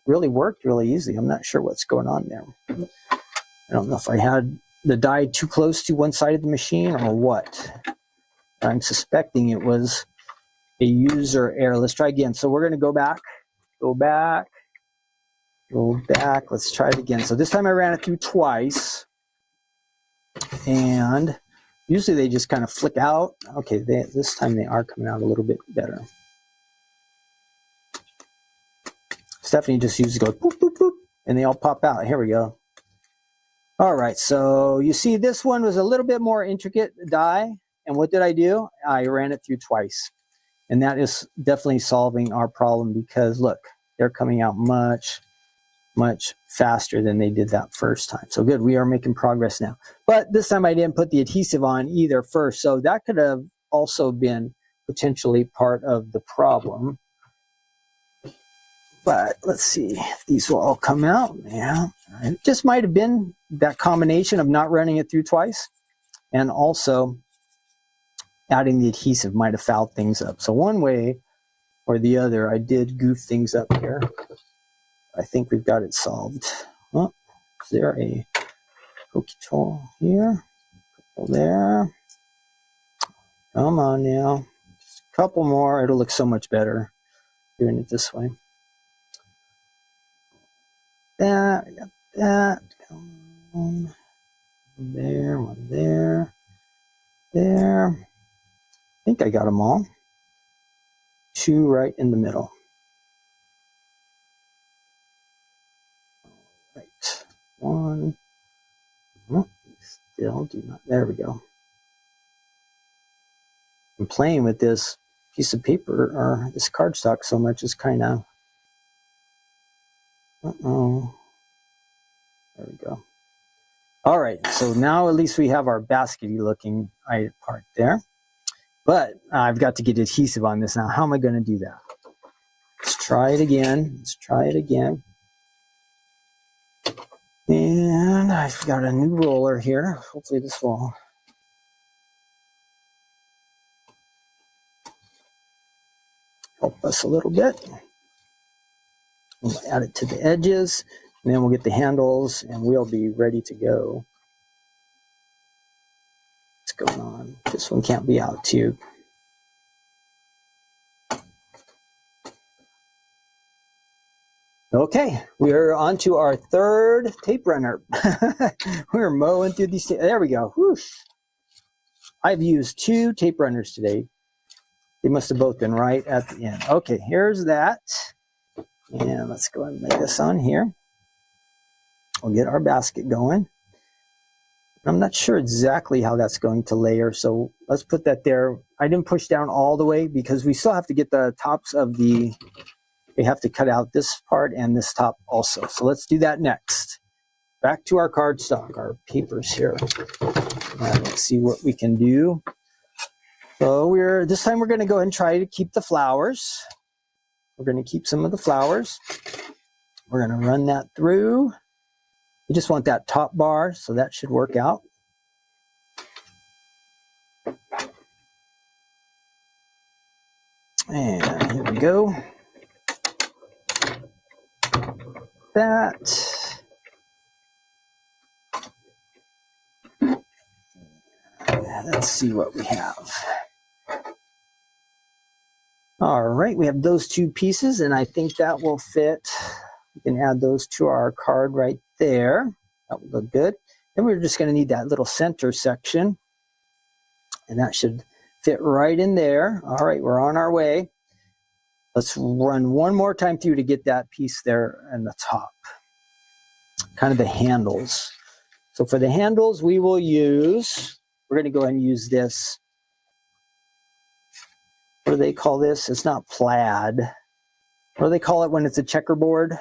really worked really easy. I'm not sure what's going on there. I don't know if I had the die too close to one side of the machine or what. I'm suspecting it was a user error. Let's try again. So we're going to go back. Let's try it again. So this time I ran it through twice. And usually they just kind of flick out. Okay, this time they are coming out a little bit better. Stephanie just usually goes boop, boop, boop, and they all pop out. Here we go. All right, so you see this one was a little bit more intricate die. And what did I do? I ran it through twice. And that is definitely solving our problem because, look, they're coming out much, much faster than they did that first time. So good, we are making progress now. But this time I didn't put the adhesive on either first. So that could have also been potentially part of the problem. But let's see if these will all come out. Yeah, it just might have been that combination of not running it through twice and also adding the adhesive might have fouled things up. So one way or the other. I did goof things up here. I think we've got it solved. Oh, is there a pokey tool here? There. Come on now. Just a couple more. It'll look so much better doing it this way. That, I got that. Come on. There, one there. There. I think I got them all. 2 right in the middle. Right. 1. Oh, still do not. There we go. I'm playing with this piece of paper or this cardstock so much, it's kind of. Uh-oh. There we go. All right, so now at least we have our baskety looking part there. But I've got to get adhesive on this now. How am I going to do that? Let's try it again. Let's try it again. And I've got a new roller here. Hopefully this will help us a little bit. We'll add it to the edges, and then we'll get the handles, and we'll be ready to go. What's going on? This one can't be out too. Okay, we're on to our third tape runner. We're mowing through these. There we go. Whoosh. I've used 2 tape runners today. They must have both been right at the end. Okay, here's that. And let's go and lay this on here. We'll get our basket going. I'm not sure exactly how that's going to layer, so let's put that there. I didn't push down all the way because we still have to get the tops of the, we have to cut out this part and this top also. So let's do that next. Back to our cardstock, our papers here. Let's see what we can do. So this time we're going to go ahead and try to keep the flowers. We're going to keep some of the flowers. We're going to run that through. We just want that top bar, so that should work out. And here we go. That. Let's see what we have. All right, we have those 2 pieces, and I think that will fit. We can add those to our card right there. That would look good. Then we're just going to need that little center section, and that should fit right in there. All right, we're on our way. Let's run one more time through to get that piece there in the top. Kind of the handles. So for the handles, we will use, we're going to go ahead and use this. What do they call this? It's not plaid. What do they call it when it's a checkerboard?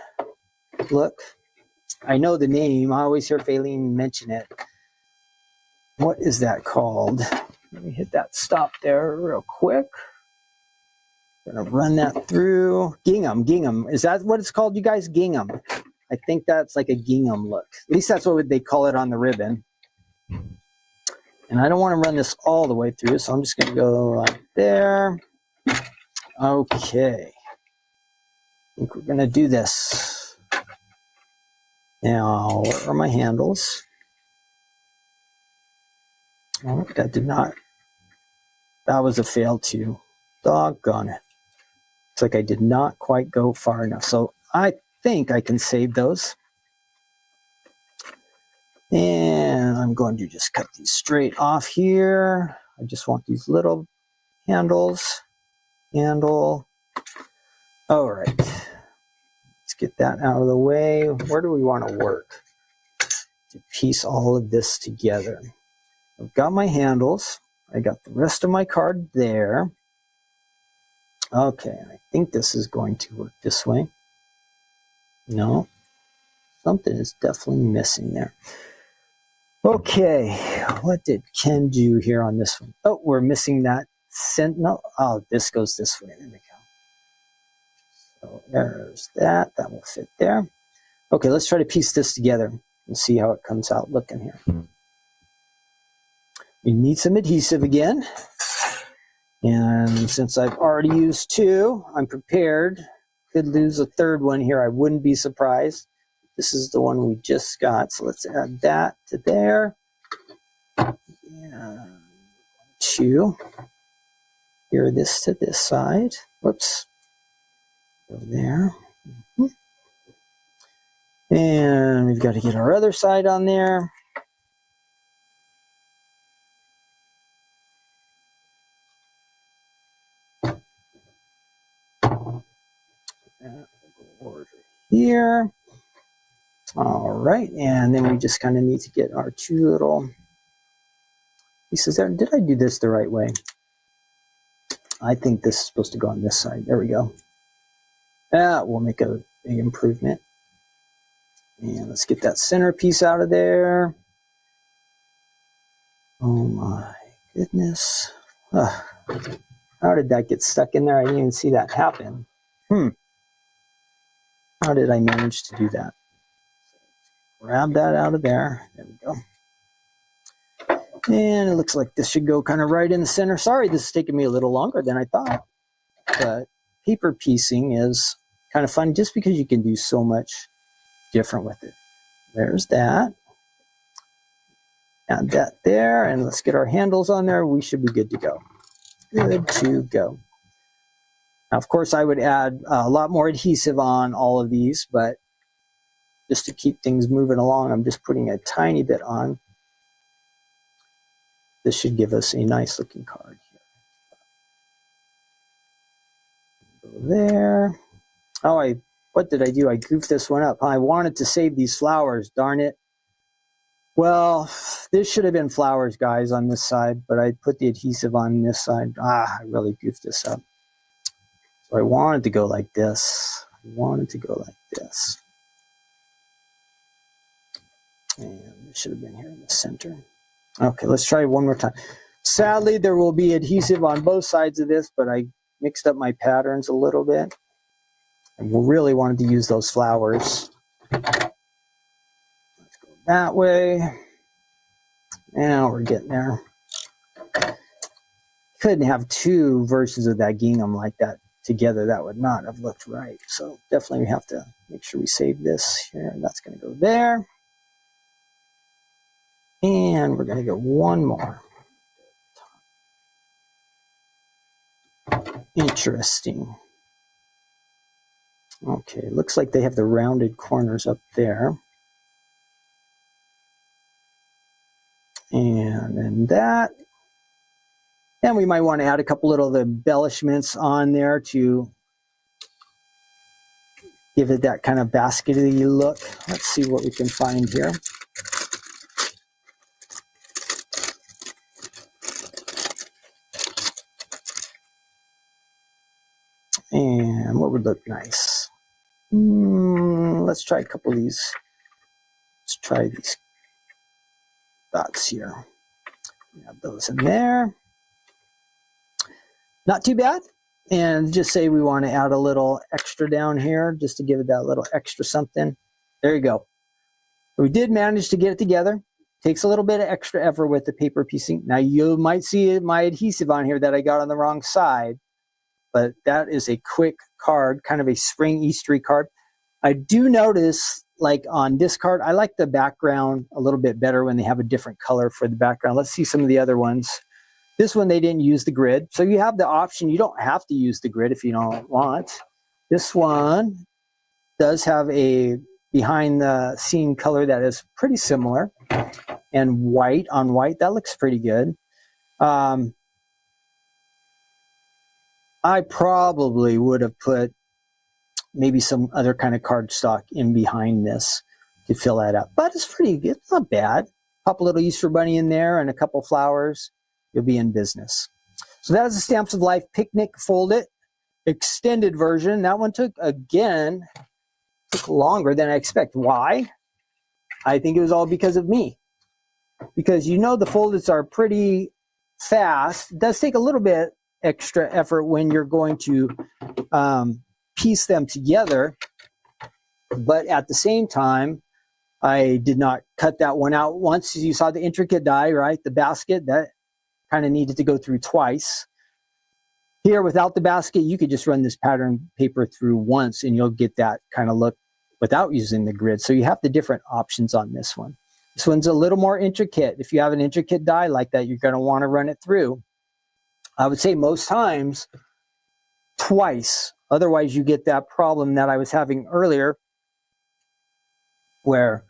Look, I know the name. I always hear Faylene mention it. What is that called? Let me hit that stop there real quick. We're going to run that through. Gingham. Is that what it's called, you guys? Gingham. I think that's like a gingham look. At least that's what they call it on the ribbon. And I don't want to run this all the way through, so I'm just going to go like there. Okay. I think we're going to do this. Now, where are my handles? Oh, that did not. That was a fail too. Doggone it. Looks like I did not quite go far enough. So I think I can save those. And I'm going to just cut these straight off here. I just want these little handles. Handle. All right. Let's get that out of the way. Where do we want to work to piece all of this together? I've got my handles. I got the rest of my card there. Okay, I think this is going to work this way. No, something is definitely missing there. Okay, what did Ken do here on this one? Oh, we're missing that sentinel. Oh, this goes this way. There we go. So there's that. That will fit there. Okay, let's try to piece this together and see how it comes out looking here. You need some adhesive again. And since I've already used 2, I'm prepared. Could lose a 3rd one here. I wouldn't be surprised. This is the one we just got. So let's add that to there. And 2. Here, this to this side. Whoops. Go there. And we've got to get our other side on there. Over here. All right, and then we just kind of need to get our 2 little pieces there. Did I do this the right way? I think this is supposed to go on this side. There we go. That will make a big improvement. And let's get that center piece out of there. Oh my goodness. How did that get stuck in there? I didn't even see that happen. How did I manage to do that? Grab that out of there. There we go. And it looks like this should go kind of right in the center. Sorry, this is taking me a little longer than I thought. But paper piecing is kind of fun just because you can do so much different with it. There's that. Add that there, and let's get our handles on there. We should be good to go. Good to go. Now, of course, I would add a lot more adhesive on all of these, but just to keep things moving along, I'm just putting a tiny bit on. This should give us a nice looking card here. Go there. Oh, what did I do? I goofed this one up. I wanted to save these flowers, darn it. Well, this should have been flowers, guys, on this side, but I put the adhesive on this side. I really goofed this up. So I wanted to go like this. And it should have been here in the center. Okay, let's try it one more time. Sadly, there will be adhesive on both sides of this, but I mixed up my patterns a little bit. And we really wanted to use those flowers. Let's go that way. Now we're getting there. Couldn't have 2 versions of that gingham like that together. That would not have looked right. So definitely we have to make sure we save this here. That's going to go there. And we're going to go one more. Interesting. Okay, looks like they have the rounded corners up there. And then that. And we might want to add a couple little embellishments on there to give it that kind of baskety look. Let's see what we can find here. And what would look nice? Let's try a couple of these. Let's try these dots here. Add those in there. Not too bad. And just say we want to add a little extra down here just to give it that little extra something. There you go. We did manage to get it together. Takes a little bit of extra effort with the paper piecing. Now you might see my adhesive on here that I got on the wrong side. But that is a quick card, kind of a spring Eastery card. I do notice, like on this card, I like the background a little bit better when they have a different color for the background. Let's see some of the other ones. This one, they didn't use the grid. So you have the option. You don't have to use the grid if you don't want. This one does have a behind the scene color that is pretty similar. And white on white, that looks pretty good. I probably would have put maybe some other kind of cardstock in behind this to fill that up. But it's pretty good. It's not bad. Pop a little Easter bunny in there and a couple flowers. You'll be in business. So that is the Stamps of Life Picnic Fold-It extended version. That one took longer than I expect. Why? I think it was all because of me. Because you know the fold-its are pretty fast. It does take a little bit extra effort when you're going to piece them together, but at the same time I did not cut that one out once. You saw the intricate die, right? The basket that kind of needed to go through twice. Here, without the basket, you could just run this pattern paper through once and you'll get that kind of look without using the grid. So you have the different options on this one. This one's a little more intricate. If you have an intricate die like that, you're going to want to run it through. I would say most times twice. Otherwise, you get that problem that I was having earlier where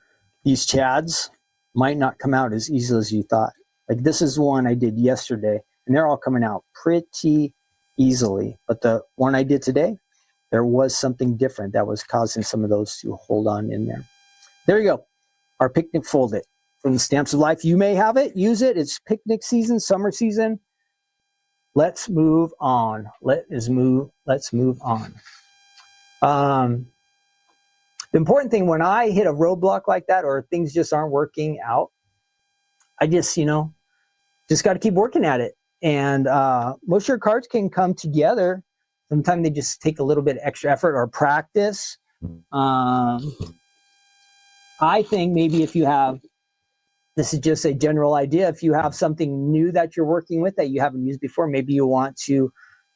these chads might not come out as easily as you thought. Like this is one I did yesterday, and they're all coming out pretty easily. But the one I did today, there was something different that was causing some of those to hold on in there. There you go. Our picnic folded from the Stamps of Life. You may have it, use it. It's picnic season, summer season. Let's move on. Let's move on. The important thing when I hit a roadblock like that or things just aren't working out, I just, just got to keep working at it. And most of your cards can come together. Sometimes they just take a little bit extra effort or practice. I think maybe if you have, this is just a general idea, if you have something new that you're working with that you haven't used before, maybe you want to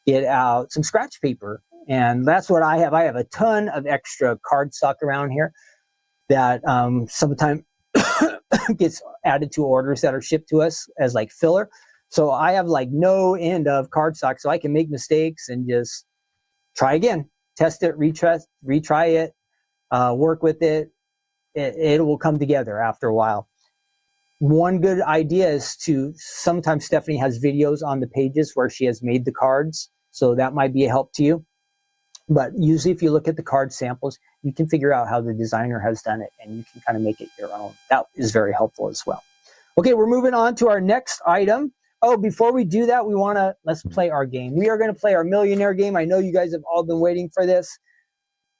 get out some scratch paper. And that's what I have. I have a ton of extra cardstock around here that sometimes gets added to orders that are shipped to us as like filler. So I have like no end of cardstock, so I can make mistakes and just try again, test it, retry it, work with it. It will come together after a while. One good idea is sometimes Stephanie has videos on the pages where she has made the cards, so that might be a help to you. But usually if you look at the card samples, you can figure out how the designer has done it and you can kind of make it your own. That is very helpful as well. Okay, we're moving on to our next item. Oh, before we do that, let's play our game. We are going to play our Millionaire game. I know you guys have all been waiting for this.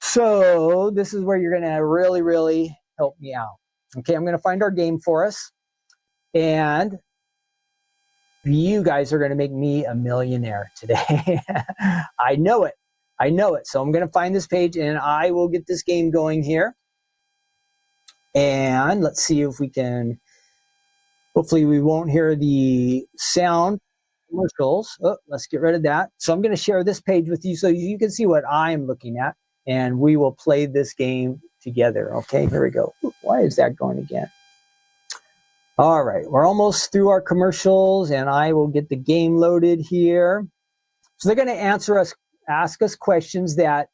So this is where you're going to really, really help me out. Okay, I'm going to find our game for us. And you guys are going to make me a millionaire today. I know it. So I'm going to find this page and I will get this game going here. And let's see if we can, hopefully we won't hear the sound commercials. Oh, let's get rid of that. So I'm going to share this page with you so you can see what I'm looking at and we will play this game together. Okay, here we go. Why is that going again? All right, we're almost through our commercials and I will get the game loaded here. So they're going to ask us questions that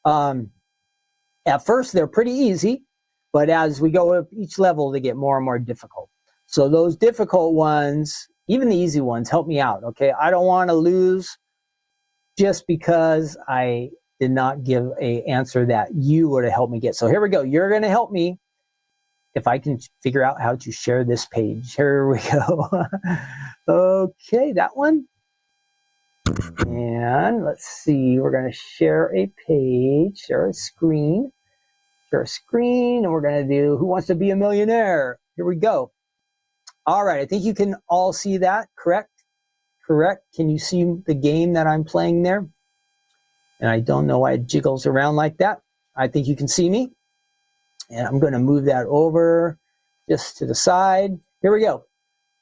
at first they're pretty easy, but as we go up each level, they get more and more difficult. So those difficult ones, even the easy ones, help me out, okay? I don't want to lose just because I did not give an answer that you would have helped me get. So here we go. You're going to help me if I can figure out how to share this page. Here we go. Okay, that one. And let's see, we're going to share a page, share a screen, and we're going to do Who Wants to Be a Millionaire? Here we go. All right, I think you can all see that, correct? Correct. Can you see the game that I'm playing there? And I don't know why it jiggles around like that. I think you can see me. And I'm going to move that over just to the side. Here we go.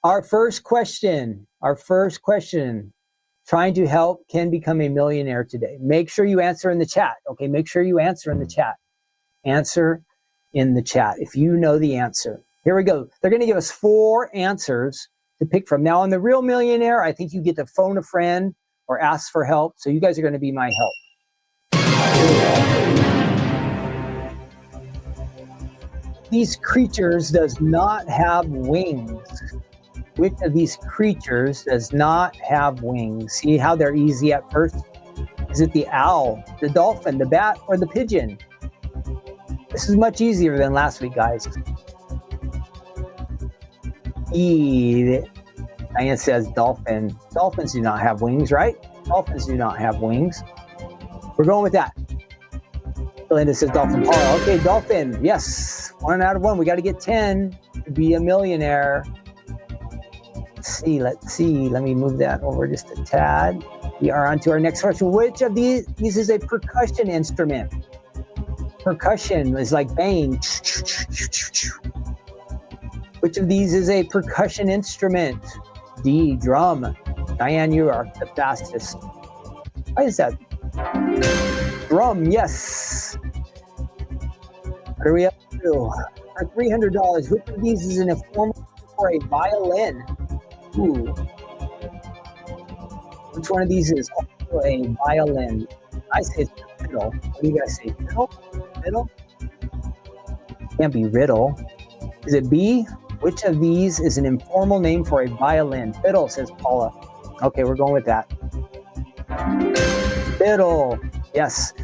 Our first question. Trying to help Ken become a millionaire today. Make sure you answer in the chat. Okay, make sure you answer in the chat. Answer in the chat if you know the answer. Here we go. They're going to give us 4 answers to pick from. Now, on The Real Millionaire, I think you get to phone a friend or ask for help. So you guys are going to be my help. These creatures does not have wings. Which of these creatures does not have wings? See how they're easy at first? Is it the owl, the dolphin, the bat, or the pigeon? This is much easier than last week, guys. Diane says dolphin. Dolphins do not have wings, right? Dolphins do not have wings. We're going with that. Linda says dolphin. Oh, okay, dolphin. Yes, 1 out of 1. We got to get 10 to be a millionaire. Let's see. Let me move that over just a tad. We are on to our next question. Which of these is a percussion instrument? Percussion is like banging. Which of these is a percussion instrument? D, drum. Diane, you are the fastest. Why is that? Drum, yes. What are we up to? For $300, which of these is an informal for a violin? Ooh. Which one of these is also a violin? I say it's fiddle. What do you guys say? Fiddle? Fiddle? Can't be riddle. Is it B? Which of these is an informal name for a violin? Fiddle, says Paula. Okay, we're going with that. Fiddle. Yes.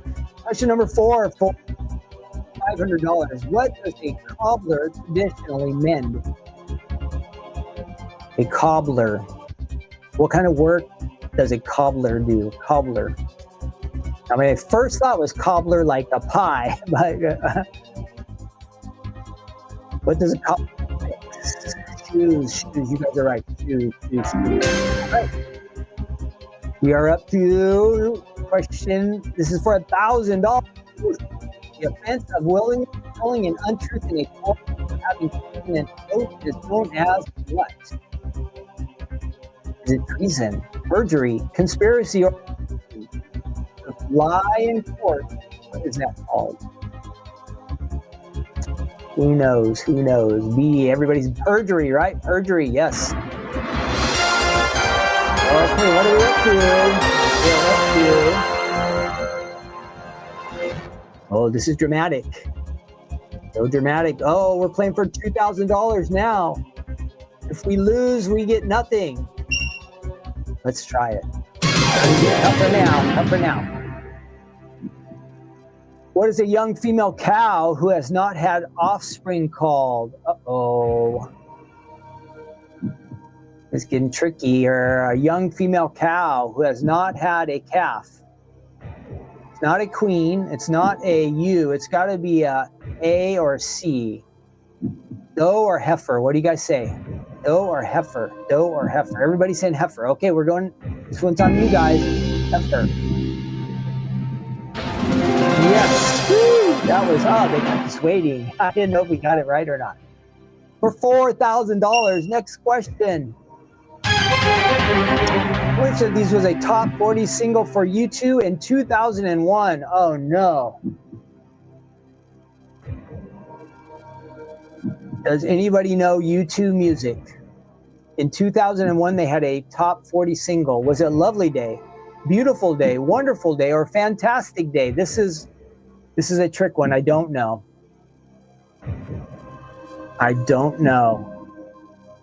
Question number 4 for $500. What does a cobbler traditionally mend? A cobbler. What kind of work does a cobbler do? Cobbler. I mean, at first thought was cobbler like a pie, but what does a cobbler do? Shoes. You guys are right. Shoes. All right. We are up to question. This is for $1,000. The offense of willingly telling an untruth in a court or having taken an oath is known as what? Is it treason, perjury, conspiracy, or lie in court? What is that called? Who knows? Who knows? B. Everybody's perjury, right? Perjury, yes. Okay, what are we up to? We're up to. Oh, this is dramatic. So dramatic. Oh, we're playing for $2,000 now. If we lose, we get nothing. Let's try it. Up for now. What is a young female cow who has not had offspring called? Uh-oh. It's getting tricky. Or a young female cow who has not had a calf. It's not a queen. It's not a ewe. It's got to be a or a C. Doe or heifer? What do you guys say? Doe or heifer? Doe or heifer? Everybody's saying heifer. Okay, we're going. This one's on you guys. Heifer. Yes. Woo! That was, they kept us waiting. I didn't know if we got it right or not. For $4,000. Next question. Which of these was a top 40 single for U2 in 2001? Oh no. Does anybody know U2 music? In 2001, they had a top 40 single. Was it Lovely Day, Beautiful Day, Wonderful Day, or Fantastic Day? This is a trick one. I don't know. I don't know.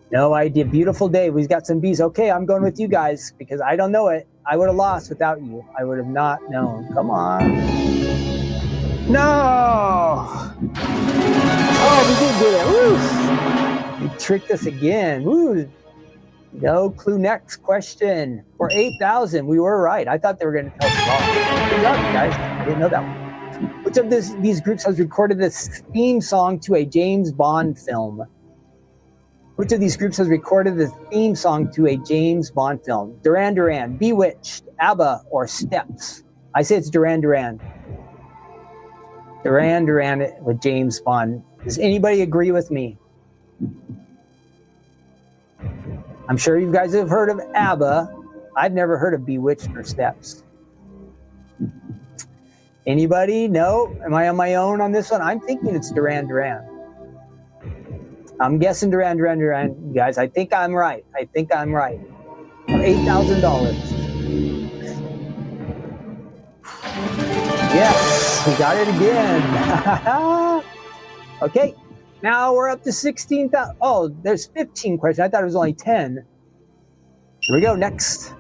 No idea. Beautiful Day. We've got some B's. Okay, I'm going with you guys because I don't know it. I would have lost without you. I would have not known. Come on. No. Oh, we did get it. Woo. You tricked us again. Woo. No clue. Next question. For $8,000. We were right. I thought they were going to tell us wrong. Good job, guys. I didn't know that one. Which of these groups has recorded this theme song to a James Bond film? Which of these groups has recorded the theme song to a James Bond film? Duran Duran, Bewitched, ABBA, or Steps? I say it's Duran Duran. Duran Duran with James Bond. Does anybody agree with me? I'm sure you guys have heard of ABBA. I've never heard of Bewitched or Steps. Anybody? No? Am I on my own on this one? I'm thinking it's Duran Duran. I'm guessing Duran Duran, guys. I think I'm right. $8,000. Yes, we got it again. Okay, now we're up to 16,000. Oh, there's 15 questions. I thought it was only 10. Here we go, next.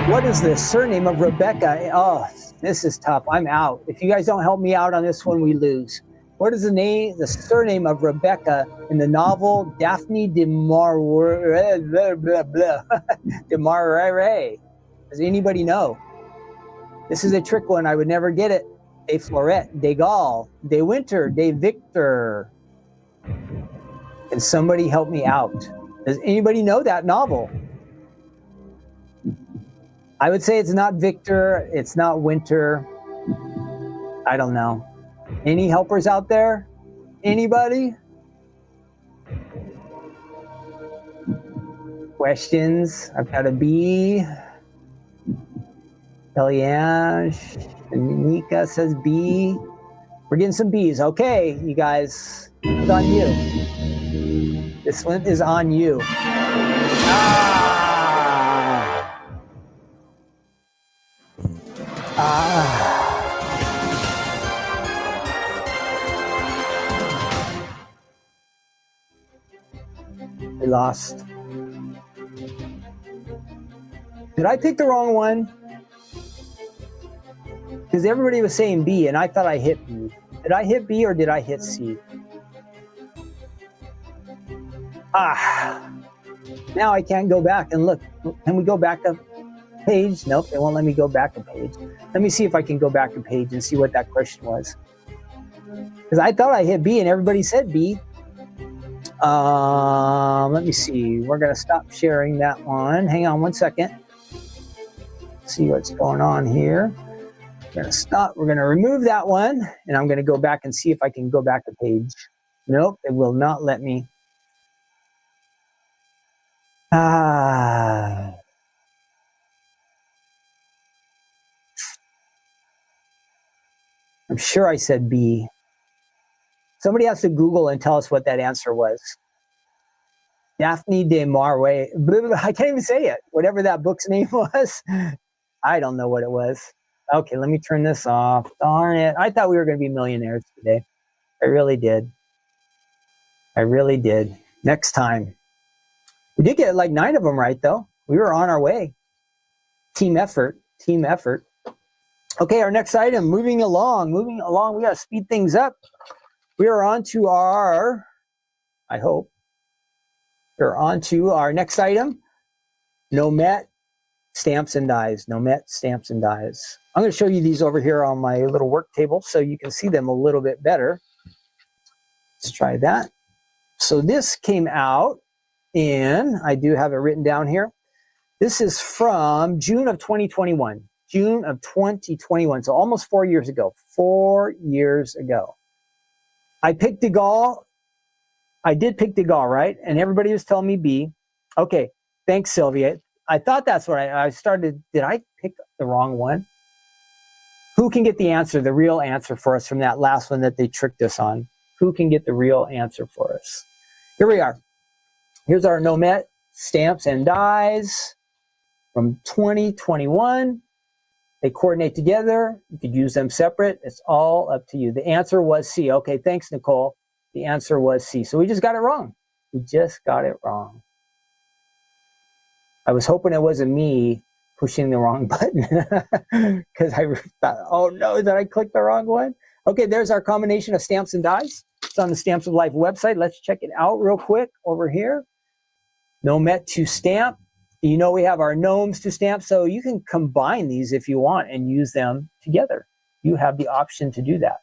What is the surname of Rebecca? Oh, this is tough. I'm out. If you guys don't help me out on this one, we lose. What is the surname of Rebecca in the novel Daphne de Marais? De Marais. Does anybody know? This is a trick one. I would never get it. De Florette, De Gaulle, De Winter, De Victor. Can somebody help me out? Does anybody know that novel? I would say it's not Victor. It's not Winter. I don't know. Any helpers out there? Anybody? questions. I've got a B. Eliane, Nika says B. We're getting some B's. Okay, you guys, it's on you. This one is on you. We lost. Did I pick the wrong one? Because everybody was saying B, and I thought I hit B. Did I hit B or did I hit C? Now I can't go back and look. Can we go back a page? Nope, they won't let me go back a page. Let me see if I can go back a page and see what that question was. Because I thought I hit B and everybody said B. Let me see. We're going to stop sharing that one. Hang on one second. See what's going on here. We're going to stop. We're going to remove that one. And I'm going to go back and see if I can go back a page. Nope, it will not let me. I'm sure I said B. Somebody has to Google and tell us what that answer was. Daphne de Marais. I can't even say it. Whatever that book's name was. I don't know what it was. Okay, let me turn this off. Darn it. I thought we were going to be millionaires today. I really did. I really did. Next time. We did get like 9 of them right, though. We were on our way. Team effort. Team effort. Okay, our next item. Moving along. We got to speed things up. We are on to our, I hope, we're on to our next item. Gnomette stamps and dies. Gnomette stamps and dies. I'm going to show you these over here on my little work table so you can see them a little bit better. Let's try that. So this came out in, I do have it written down here. This is from June of 2021. June of 2021. So almost 4 years ago. 4 years ago. I picked de Gaulle. I did pick de Gaulle, right? And everybody was telling me B. Okay. Thanks, Sylvia. I thought that's what I started. Did I pick the wrong one? Who can get the answer, the real answer for us from that last one that they tricked us on? Who can get the real answer for us? Here we are. Here's our Gnomette stamps and dies from 2021. They coordinate together. You could use them separate. It's all up to you. The answer was C. Okay, thanks, Nicole. The answer was C. So we just got it wrong. We just got it wrong. I was hoping it wasn't me pushing the wrong button because I thought, oh no, did I click the wrong one? Okay, there's our combination of stamps and dies. It's on the Stamps of Life website. Let's check it out real quick over here. Gnomette to stamp. You know we have our gnomes to stamp, so you can combine these if you want and use them together. You have the option to do that.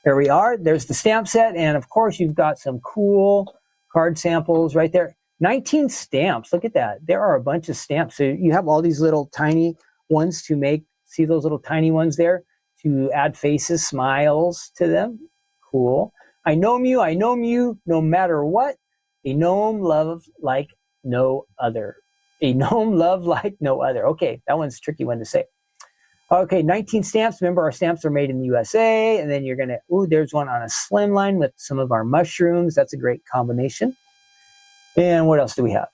There we are. There's the stamp set, and of course you've got some cool card samples right there. 19 stamps. Look at that. There are a bunch of stamps. So you have all these little tiny ones to make. See those little tiny ones there? To add faces, smiles to them. Cool. I gnome you no matter what. A gnome love like no other. A gnome love like no other. Okay, that one's a tricky one to say. Okay, 19 stamps. Remember, our stamps are made in the USA. And then you're going to, ooh, there's one on a slim line with some of our mushrooms. That's a great combination. And what else do we have?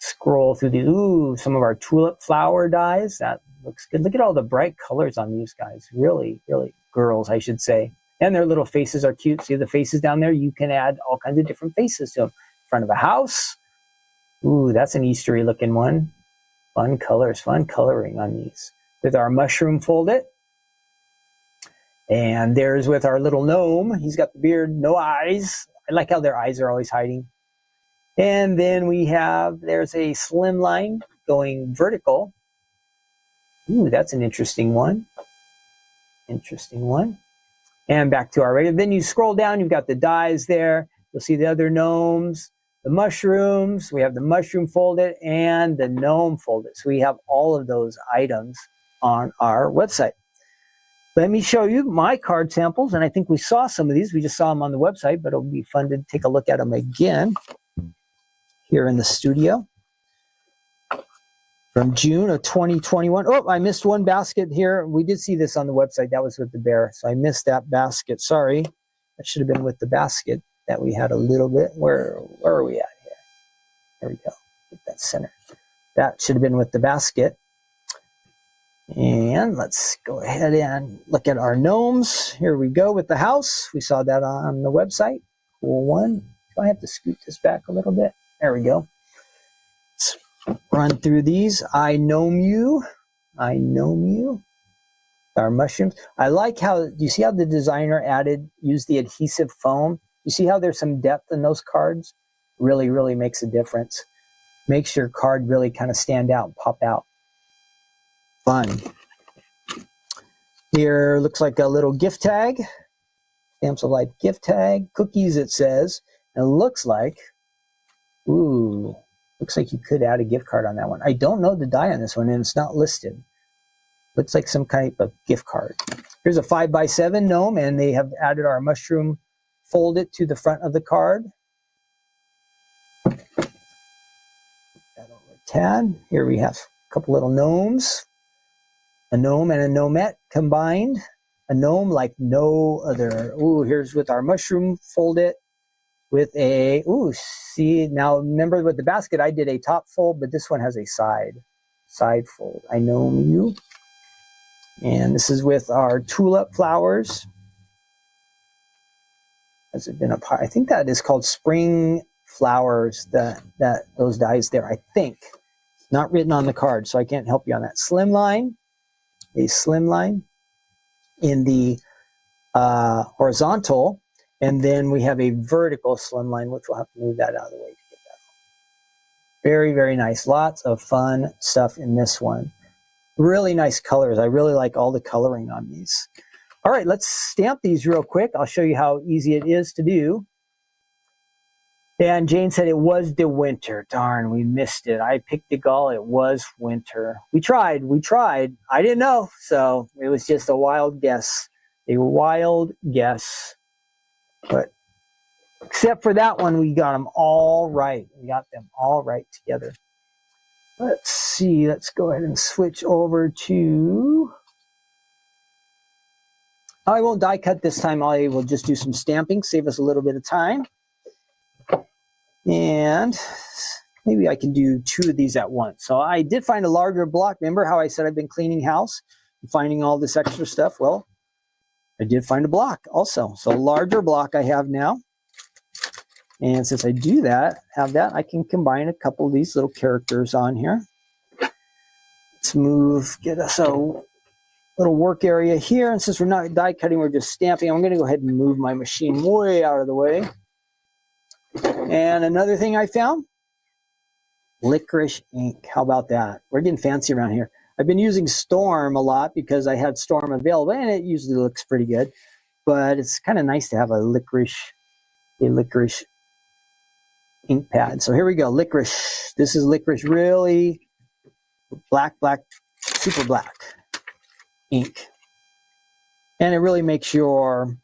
Scroll through the, ooh, some of our tulip flower dies. That looks good. Look at all the bright colors on these guys. Really, really, girls, I should say. And their little faces are cute. See the faces down there? You can add all kinds of different faces to them. Front of a house. Ooh, that's an Eastery looking one. Fun colors, fun coloring on these. With our mushroom folded. And there's with our little gnome. He's got the beard, no eyes. I like how their eyes are always hiding. And then we have, there's a slim line going vertical. Ooh, that's an interesting one. Interesting one. And back to our regular. Then you scroll down, you've got the dies there. You'll see the other gnomes, the mushrooms. We have the mushroom folded and the gnome folded. So we have all of those items on our website. Let me show you my card samples. And I think we saw some of these. We just saw them on the website, but it'll be fun to take a look at them again. here in the studio from June of 2021. Oh, I missed one basket here. We did see this on the website. That was with the bear. So I missed that basket. Sorry. That should have been with the basket that we had a little bit. Where are we at here? There we go. Get that center. That should have been with the basket. And let's go ahead and look at our gnomes. Here we go with the house. We saw that on the website. Cool one. Do I have to scoot this back a little bit? There we go. Let's run through these. I gnome you. I gnome you. Our mushrooms. I like how, you see how the designer used the adhesive foam? You see how there's some depth in those cards? Really, really makes a difference. Makes your card really kind of stand out and pop out. Fun. Here looks like a little gift tag. Stamps of Life gift tag. Cookies, it says. And it looks like, ooh, looks like you could add a gift card on that one. I don't know the die on this one, and it's not listed. Looks like some kind of gift card. Here's a 5x7 gnome, and they have added our mushroom folded to the front of the card. Put that over a tad. Here we have a couple little gnomes. A gnome and a gnomette combined. A gnome like no other. Ooh, here's with our mushroom folded with a, ooh, see, now remember with the basket, I did a top fold, but this one has a side fold. I gnome you. And this is with our tulip flowers. Has it been up high? I think that is called spring flowers, that those dies there, I think. It's not written on the card, so I can't help you on that. Slimline. A slimline in the horizontal, and then we have a vertical slimline, which we'll have to move that out of the way to get that on. Very, very nice. Lots of fun stuff in this one. Really nice colors. I really like all the coloring on these. All right, let's stamp these real quick. I'll show you how easy it is to do. And Jane said it was the winter. Darn, we missed it. I picked the gull. It was winter. We tried. I didn't know. So it was just a wild guess. A wild guess. But except for that one, we got them all right. We got them all right together. Let's see. Let's go ahead and switch over to... I won't die cut this time. I will just do some stamping. Save us a little bit of time. And maybe I can do 2 of these at once. So I did find a larger block. Remember how I said I've been cleaning house and finding all this extra stuff? Well, I did find a block also. So a larger block I have now. And since I do that, I can combine a couple of these little characters on here. Let's get us a little work area here. And since we're not die cutting, we're just stamping. I'm going to go ahead and move my machine way out of the way. And another thing I found, licorice ink. How about that? We're getting fancy around here. I've been using Storm a lot because I had Storm available, and it usually looks pretty good. But it's kind of nice to have a licorice ink pad. So here we go, licorice. This is licorice, really black, super black ink. And it really makes your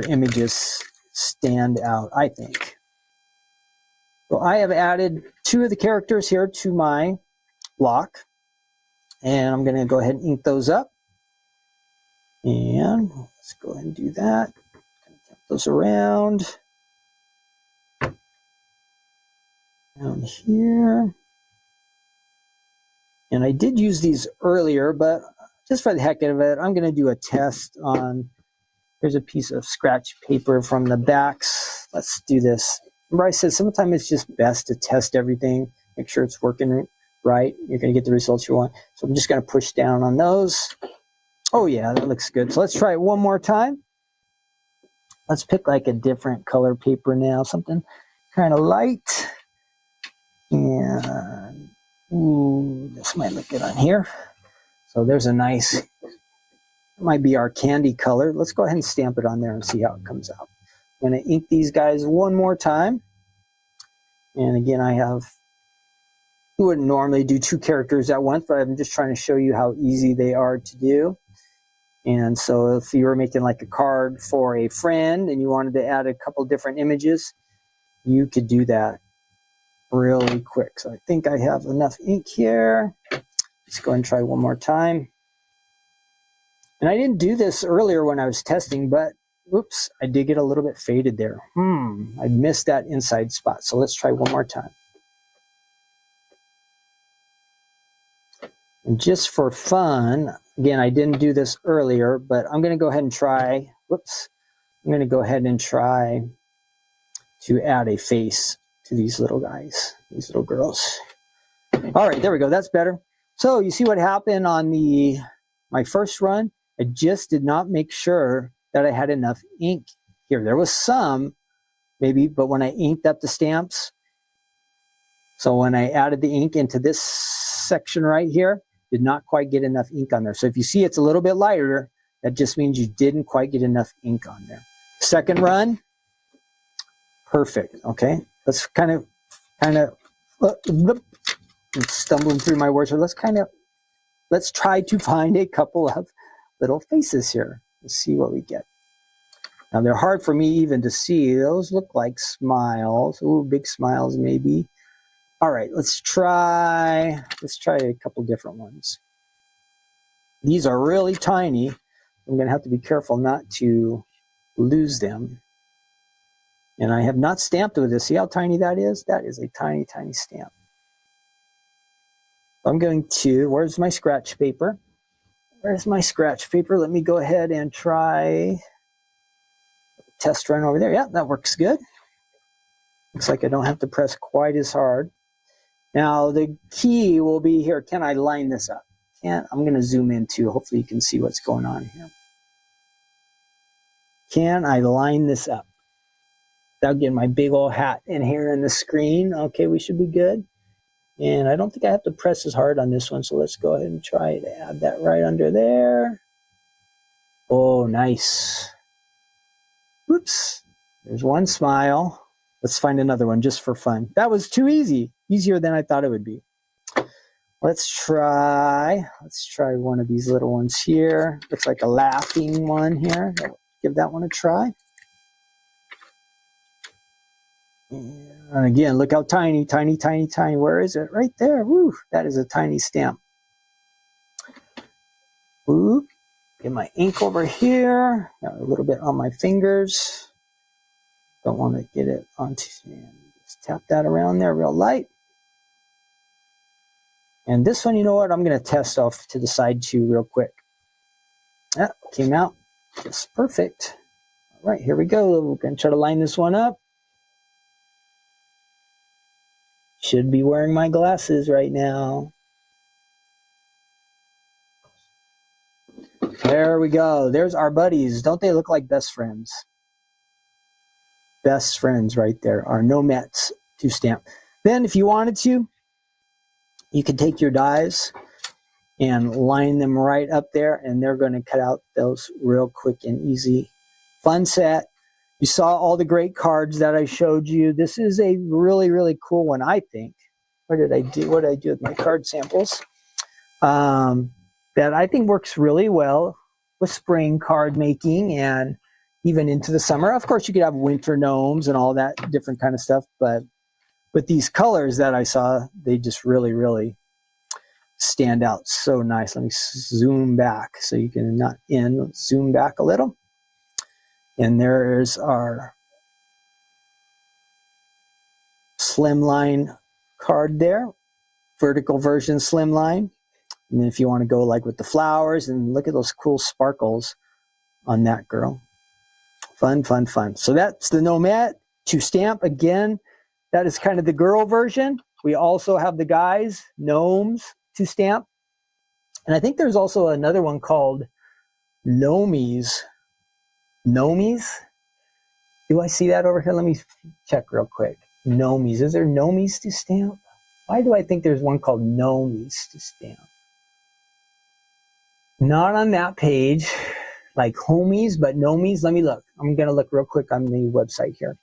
images stand out, I think. So I have added 2 of the characters here to my block, and I'm going to go ahead and ink those up. And let's go ahead and do that. Flip those around down here. And I did use these earlier, but just for the heck of it, I'm going to do a test on. Here's a piece of scratch paper from the backs. Let's do this. Remember I said sometimes it's just best to test everything, make sure it's working right. You're going to get the results you want. So I'm just going to push down on those. Oh yeah, that looks good. So let's try it one more time. Let's pick like a different color paper now, something kind of light. And ooh, this might look good on here. So there's a nice... might be our candy color. Let's go ahead and stamp it on there and see how it comes out. I'm going to ink these guys one more time. And again, you wouldn't normally do 2 characters at once, but I'm just trying to show you how easy they are to do. And so if you were making like a card for a friend and you wanted to add a couple different images, you could do that really quick. So I think I have enough ink here. Let's go and try one more time. And I didn't do this earlier when I was testing, but whoops, I did get a little bit faded there. I missed that inside spot. So let's try one more time. And just for fun, again, I didn't do this earlier, but I'm going to go ahead and try, I'm going to go ahead and try to add a face to these little guys, these little girls. All right, there we go. That's better. So you see what happened on my first run? I just did not make sure that I had enough ink here. There was some, maybe, but when I inked up the stamps, so when I added the ink into this section right here, did not quite get enough ink on there. So if you see it's a little bit lighter, that just means you didn't quite get enough ink on there. Second run, perfect. Okay, let's kind of I'm stumbling through my words. So let's try to find a couple of little faces here. Let's see what we get. Now they're hard for me even to see. Those look like smiles. Ooh, big smiles maybe. All right, let's try a couple different ones. These are really tiny. I'm going to have to be careful not to lose them. And I have not stamped with this. See how tiny that is? That is a tiny, tiny stamp. I'm going to, where's my scratch paper? Where's my scratch paper? Let me go ahead and try test run over there. Yeah, that works good. Looks like I don't have to press quite as hard. Now the key will be here. Can I line this up? I'm going to zoom in too. Hopefully you can see what's going on here. Can I line this up? Without getting my big old hat in here in the screen. Okay, we should be good. And I don't think I have to press as hard on this one. So let's go ahead and try to add that right under there. Oh, nice. Whoops. There's one smile. Let's find another one just for fun. That was too easy. Easier than I thought it would be. Let's try one of these little ones here. Looks like a laughing one here. Give that one a try. And again, look how tiny, tiny, tiny, tiny. Where is it? Right there. Woo, that is a tiny stamp. Woo. Get my ink over here. Got a little bit on my fingers. Don't want to get it onto, just tap that around there real light. And this one, you know what? I'm going to test off to the side too real quick. That came out just perfect. All right, here we go. We're going to try to line this one up. Should be wearing my glasses right now. There we go. There's our buddies. Don't they look like best friends? Best friends right there. Our gnomettes to stamp. Then if you wanted to, you could take your dies and line them right up there, and they're going to cut out those real quick and easy. Fun set. You saw all the great cards that I showed you. This is a really, really cool one, I think. What did I do with my card samples? That I think works really well with spring card making and even into the summer. Of course, you could have winter gnomes and all that different kind of stuff, but with these colors that I saw, they just really, really stand out so nice. Let me zoom back so you can not in. Let's zoom back a little. And there's our slimline card there, vertical version slimline. And then if you want to go like with the flowers, and look at those cool sparkles on that girl. Fun, fun, fun. So that's the Gnomette to stamp. Again, that is kind of the girl version. We also have the guys, gnomes to stamp. And I think there's also another one called gnomes. Gnomes? Do I see that over here? Let me check real quick. Gnomes. Is there gnomes to stamp? Why do I think there's one called gnomes to stamp? Not on that page, like homies, but gnomes. Let me look. I'm going to look real quick on the website here.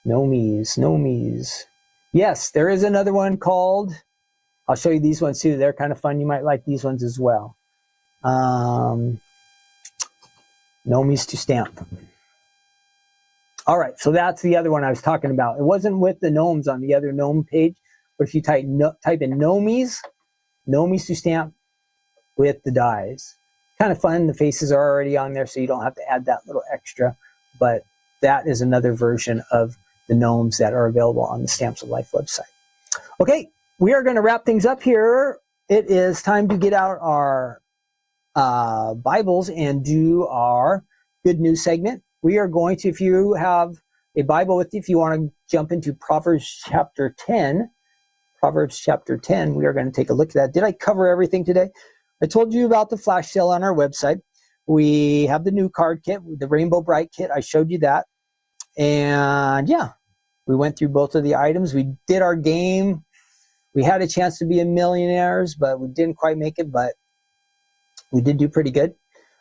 Gnomes, gnomes. Yes, there is another one called, I'll show you these ones too. They're kind of fun. You might like these ones as well. Gnomes to stamp. All right, so that's the other one I was talking about. It wasn't with the gnomes on the other gnome page, but if you type in gnomes to stamp with the dies. Kind of fun. The faces are already on there, so you don't have to add that little extra. But that is another version of the gnomes that are available on the Stamps of Life website. Okay, we are going to wrap things up here. It is time to get out our Bibles and do our good news segment. We are going to, if you have a Bible with you, if you want to jump into Proverbs chapter 10, we are going to take a look at that. Did I cover everything today? I told you about the flash sale on our website. We have the new card kit, the Rainbow Bright kit. I showed you that. And yeah, we went through both of the items. We did our game. We had a chance to be a millionaires, but we didn't quite make it, but we did do pretty good.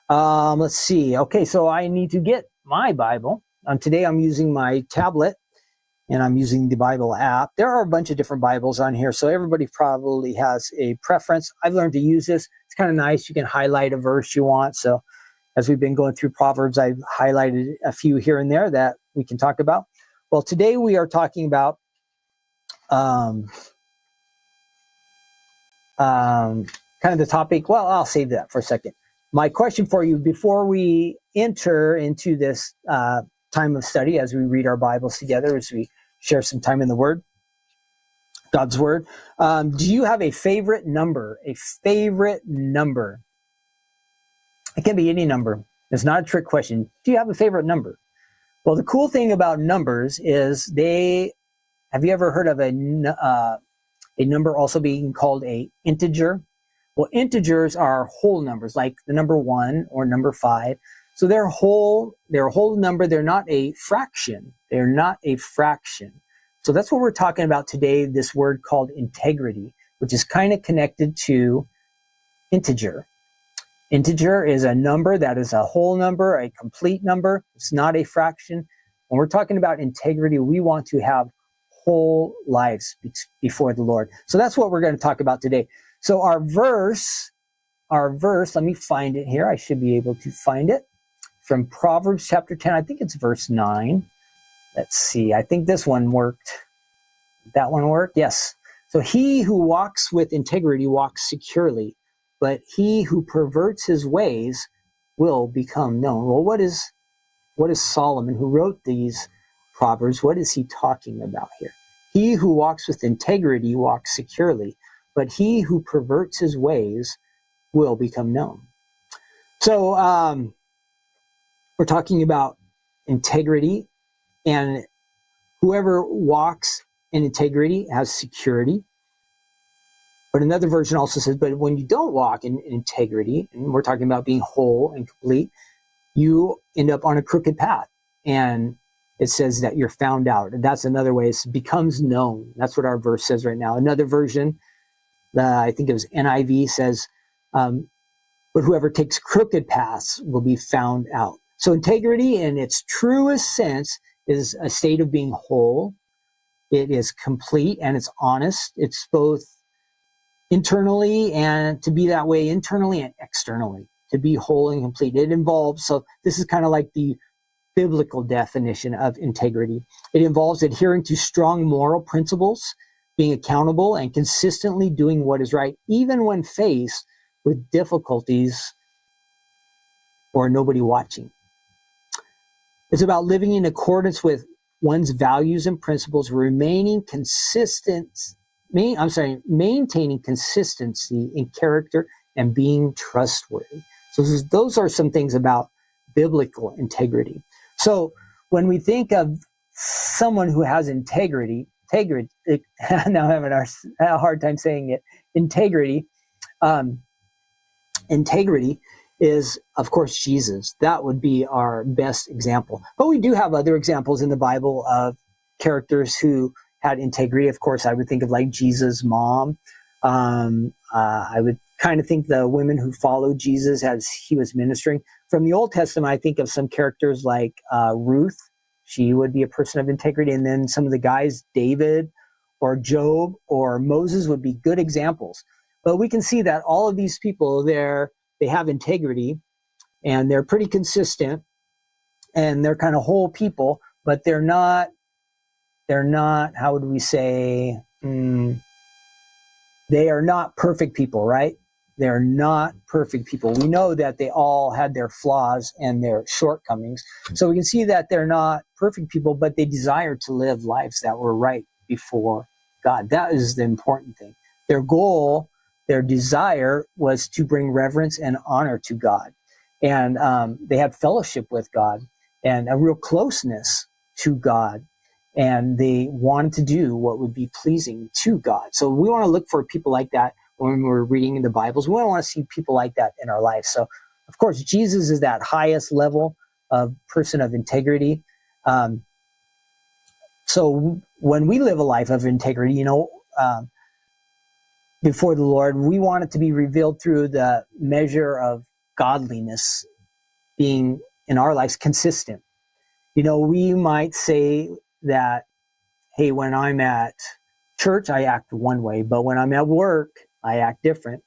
Let's see. Okay, so I need to get my Bible. Today I'm using my tablet, and I'm using the Bible app. There are a bunch of different Bibles on here, so everybody probably has a preference. I've learned to use this. It's kind of nice. You can highlight a verse you want. So as we've been going through Proverbs, I've highlighted a few here and there that we can talk about. Well, today we are talking about kind of the topic. Well, I'll save that for a second. My question for you before we enter into this time of study, as we read our Bibles together, as we share some time in the Word, God's Word. Do you have a favorite number? A favorite number? It can be any number. It's not a trick question. Do you have a favorite number? Well, the cool thing about numbers is have you ever heard of a number also being called a integer? Well, integers are whole numbers, like the number 1 or number 5. So they're a whole number. They're not a fraction. They're not a fraction. So that's what we're talking about today, this word called integrity, which is kind of connected to integer. Integer is a number that is a whole number, a complete number. It's not a fraction. When we're talking about integrity, we want to have whole lives before the Lord. So that's what we're going to talk about today. So our verse, let me find it here. I should be able to find it from Proverbs chapter 10. I think it's verse 9. Let's see. I think this one worked. That one worked? Yes. So he who walks with integrity walks securely, but he who perverts his ways will become known. Well, what is Solomon, who wrote these Proverbs, what is he talking about here? He who walks with integrity walks securely, but he who perverts his ways will become known. So we're talking about integrity, and whoever walks in integrity has security. But another version also says, but when you don't walk in integrity, and we're talking about being whole and complete, you end up on a crooked path. And it says that you're found out. And that's another way. It becomes known. That's what our verse says right now. Another version, I think it was NIV, says, but whoever takes crooked paths will be found out. So integrity in its truest sense is a state of being whole. It is complete and it's honest. It's both internally, and to be that way internally and externally, to be whole and complete. It involves, so this is kind of like the biblical definition of integrity. It involves adhering to strong moral principles, being accountable, and consistently doing what is right, even when faced with difficulties or nobody watching. It's about living in accordance with one's values and principles, maintaining consistency in character and being trustworthy. So those are some things about biblical integrity. So when we think of someone who has integrity, now I'm having a hard time saying it, integrity is, of course, Jesus. That would be our best example. But we do have other examples in the Bible of characters who had integrity. Of course, I would think of like Jesus' mom. I would kind of think the women who followed Jesus as he was ministering. From the Old Testament, I think of some characters like Ruth. She would be a person of integrity. And then some of the guys, David or Job or Moses, would be good examples. But we can see that all of these people, they have integrity and they're pretty consistent and they're kind of whole people, but they're not, how would we say, they are not perfect people, right? They're not perfect people. We know that they all had their flaws and their shortcomings. So we can see that they're not perfect people, but they desire to live lives that were right before God. That is the important thing. Their goal, their desire was to bring reverence and honor to God. And they had fellowship with God and a real closeness to God. And they wanted to do what would be pleasing to God. So we want to look for people like that when we're reading the Bibles. We don't want to see people like that in our life. So, of course, Jesus is that highest level of person of integrity. So when we live a life of integrity, before the Lord, we want it to be revealed through the measure of godliness being in our lives consistent. We might say that, hey, when I'm at church, I act one way, but when I'm at work, I act different.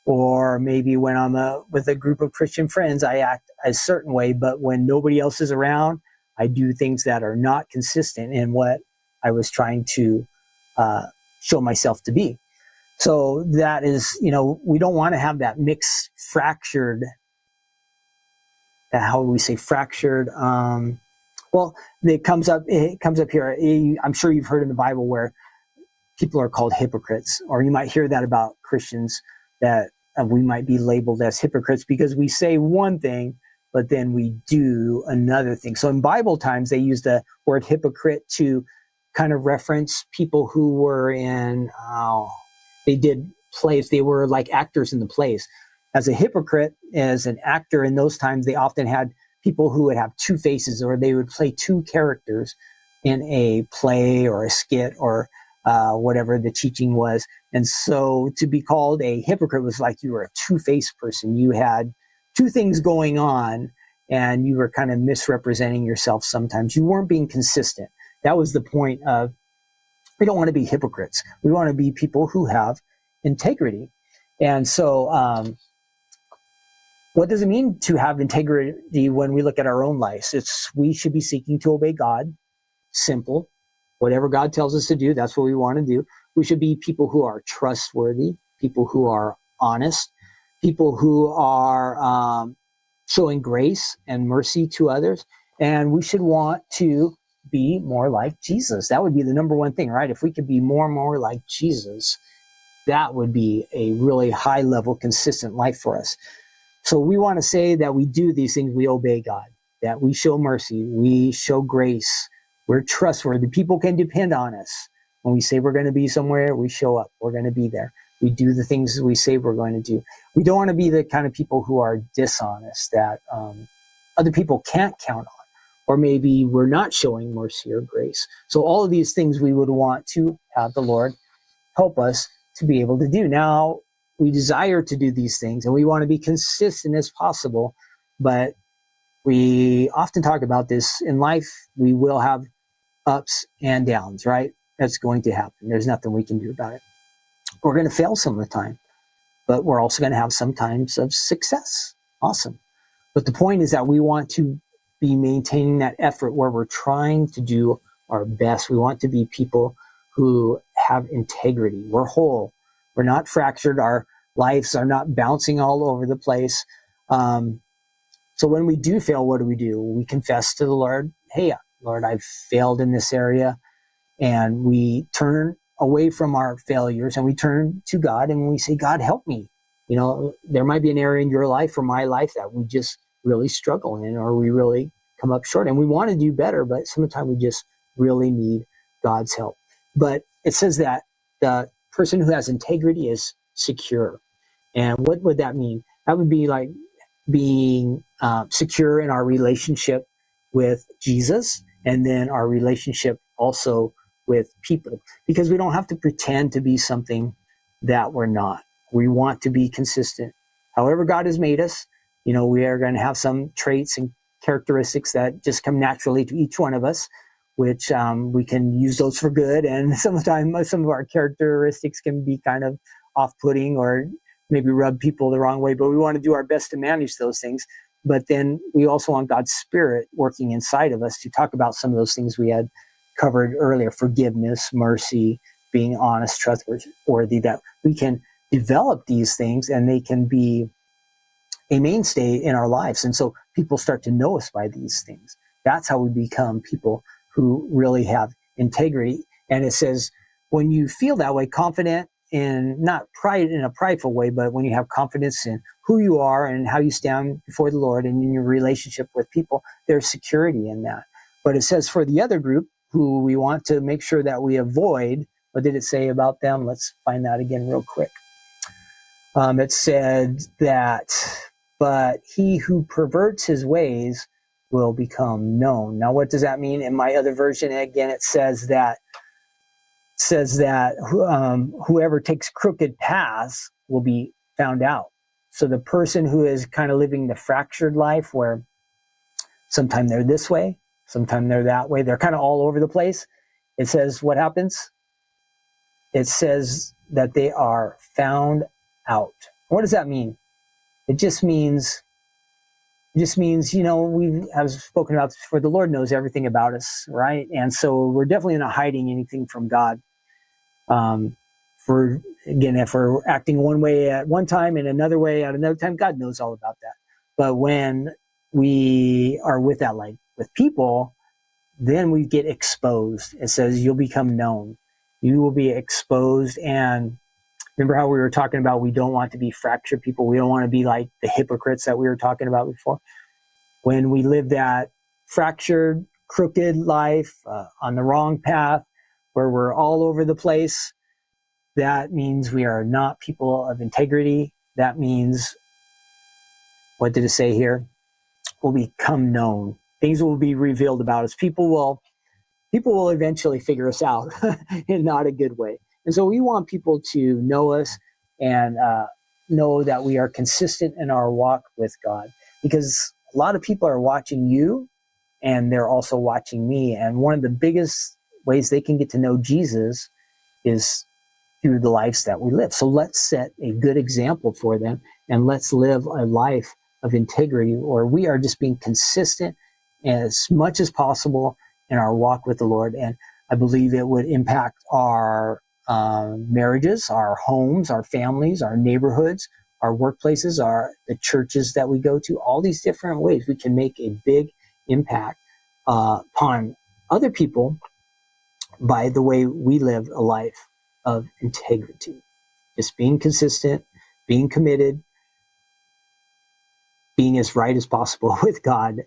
Or maybe when I'm with a group of Christian friends, I act a certain way, but when nobody else is around, I do things that are not consistent in what I was trying to show myself to be. So that is, we don't want to have that mixed, fractured, how would we say fractured? Well, it comes up here. I'm sure you've heard in the Bible where people are called hypocrites, or you might hear that about Christians, that we might be labeled as hypocrites because we say one thing, but then we do another thing. So in Bible times, they used the word hypocrite to kind of reference people who were they did plays. They were like actors in the plays. As a hypocrite, as an actor in those times, they often had people who would have two faces, or they would play two characters in a play or a skit or whatever the teaching was. And so to be called a hypocrite was like you were a two-faced person. You had two things going on, and you were kind of misrepresenting yourself sometimes. You weren't being consistent. That was the point of, we don't want to be hypocrites. We want to be people who have integrity. And so what does it mean to have integrity when we look at our own lives? We should be seeking to obey God. Simple. Whatever God tells us to do, that's what we want to do. We should be people who are trustworthy, people who are honest, people who are showing grace and mercy to others. And we should want to be more like Jesus. That would be the number one thing, right? If we could be more and more like Jesus, that would be a really high level, consistent life for us. So we want to say that we do these things, we obey God, that we show mercy, we show grace, we're trustworthy. People can depend on us. When we say we're going to be somewhere, we show up, we're going to be there. We do the things we say we're going to do. We don't want to be the kind of people who are dishonest, that other people can't count on, or maybe we're not showing mercy or grace. So all of these things we would want to have the Lord help us to be able to do. Now, we desire to do these things, and we want to be consistent as possible, but we often talk about this in life. We will have ups and downs, right? That's going to happen. There's nothing we can do about it. We're going to fail some of the time, but we're also going to have some times of success. Awesome. But the point is that we want to be maintaining that effort where we're trying to do our best. We want to be people who have integrity. We're whole. We're not fractured. Our lives are not bouncing all over the place. So when we do fail, what do? We confess to the Lord, hey, Lord, I've failed in this area. And we turn away from our failures and we turn to God and we say, God, help me. There might be an area in your life or my life that we just really struggle in, or we really come up short, and we want to do better, but sometimes we just really need God's help. But it says that the person who has integrity is secure. And what would that mean? That would be like being secure in our relationship with Jesus, and then our relationship also with people, because we don't have to pretend to be something that we're not. We want to be consistent. However God has made us, we are going to have some traits and characteristics that just come naturally to each one of us, which we can use those for good. And sometimes some of our characteristics can be kind of off-putting or maybe rub people the wrong way, but we want to do our best to manage those things. but then we also want God's Spirit working inside of us to talk about some of those things we had covered earlier: forgiveness, mercy, being honest, trustworthy, that we can develop these things and they can be a mainstay in our lives. And so people start to know us by these things. That's how we become people who really have integrity. And it says, when you feel that way, confident in, not pride in a prideful way, but when you have confidence in who you are and how you stand before the Lord and in your relationship with people, there's security in that. But it says for the other group who we want to make sure that we avoid, what did it say about them? Let's find that again real quick. It said that, but he who perverts his ways will become known. Now, what does that mean? In my other version, again, it says that whoever takes crooked paths will be found out. So the person who is kind of living the fractured life, where sometimes they're this way, sometimes they're that way, they're kind of all over the place. It says what happens? It says that they are found out. What does that mean? It just means, we have spoken about this before, the Lord knows everything about us, right? And so we're definitely not hiding anything from God. If we're acting one way at one time and another way at another time, God knows all about that. But when we are with that, like with people, then we get exposed. It says you'll become known. You will be exposed. And remember how we were talking about, we don't want to be fractured people. We don't want to be like the hypocrites that we were talking about before. When we live that fractured, crooked life on the wrong path, where we're all over the place, that means we are not people of integrity. That means, what did it say here? We'll become known. Things will be revealed about us. People will eventually figure us out in not a good way. And so we want people to know us and know that we are consistent in our walk with God, because a lot of people are watching you and they're also watching me. And one of the biggest ways they can get to know Jesus is through the lives that we live. So let's set a good example for them, and let's live a life of integrity, or we are just being consistent as much as possible in our walk with the Lord. And I believe it would impact our marriages, our homes, our families, our neighborhoods, our workplaces, the churches that we go to. All these different ways we can make a big impact upon other people by the way we live a life of integrity. Just being consistent, being committed, being as right as possible with God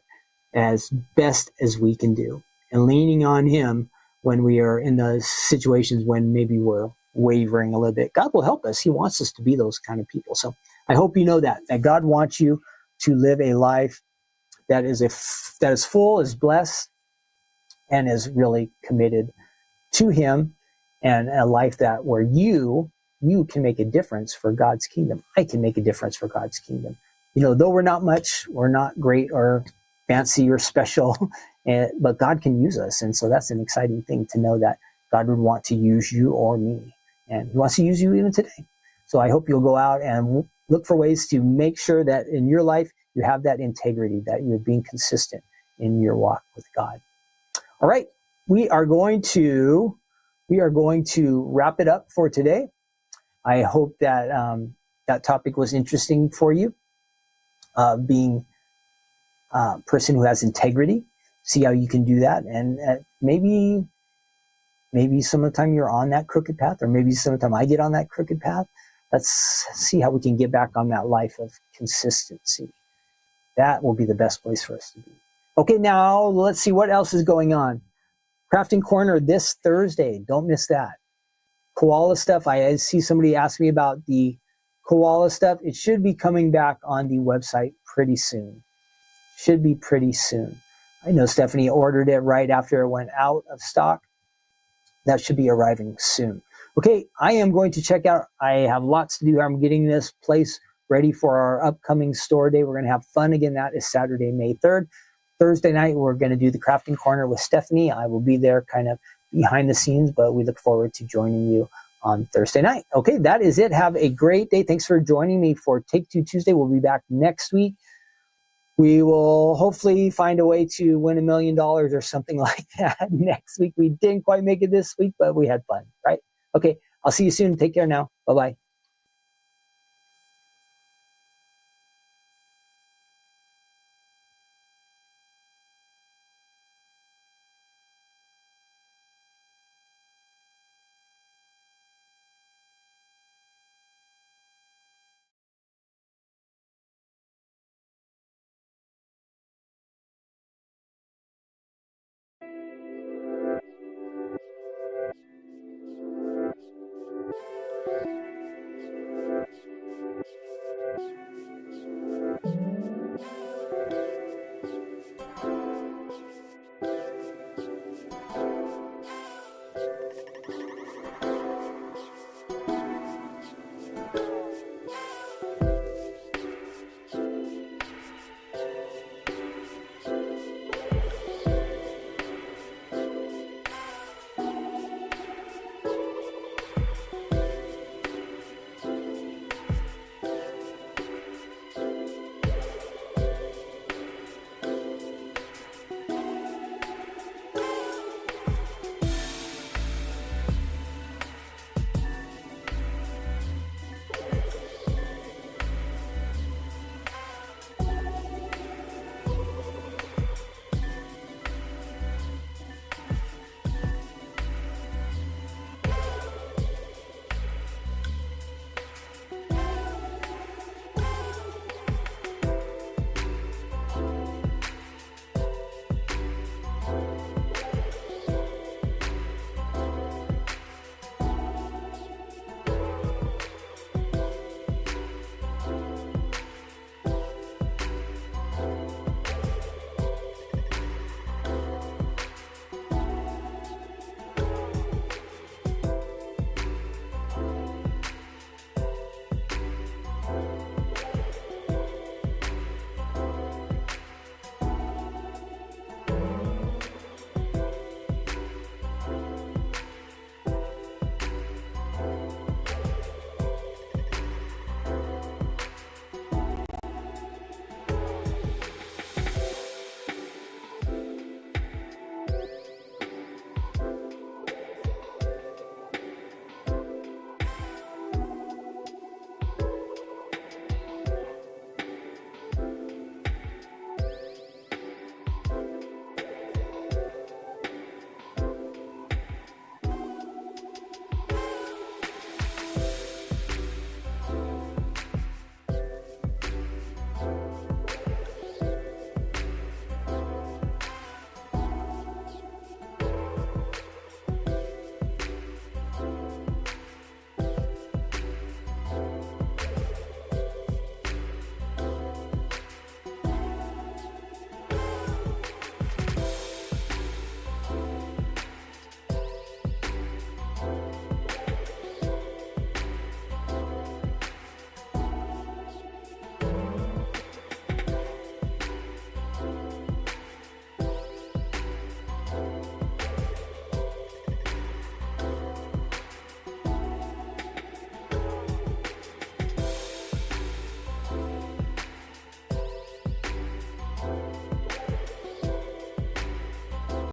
as best as we can do, and leaning on Him when we are in those situations when maybe we're wavering a little bit. God will help us. He wants us to be those kind of people. So I hope you know that God wants you to live a life that is full, is blessed, and is really committed to Him, and a life that where you can make a difference for God's kingdom. I can make a difference for God's kingdom. Though we're not much, we're not great or fancy or special, but God can use us. And so that's an exciting thing to know that God would want to use you or me. And He wants to use you even today. So I hope you'll go out and look for ways to make sure that in your life you have that integrity, that you're being consistent in your walk with God. All right, we are going to wrap it up for today. I hope that that topic was interesting for you. Being a person who has integrity, see how you can do that, and maybe some of the time you're on that crooked path, or maybe some of the time I get on that crooked path. Let's see how we can get back on that life of consistency. That will be the best place for us to be. Okay, now let's see what else is going on. Crafting Corner this Thursday. Don't miss that. Koala stuff. I see somebody ask me about the koala stuff. It should be coming back on the website pretty soon. Should be pretty soon. I know Stephanie ordered it right after it went out of stock. That should be arriving soon. Okay, I am going to check out. I have lots to do. I'm getting this place ready for our upcoming store day. We're going to have fun again. That is Saturday, May 3rd. Thursday night, we're going to do the Crafting Corner with Stephanie. I will be there kind of behind the scenes, but we look forward to joining you on Thursday night. Okay, that is it. Have a great day. Thanks for joining me for Take Two Tuesday. We'll be back next week. We will hopefully find a way to win $1 million or something like that next week. We didn't quite make it this week, but we had fun, right? Okay, I'll see you soon. Take care now. Bye-bye.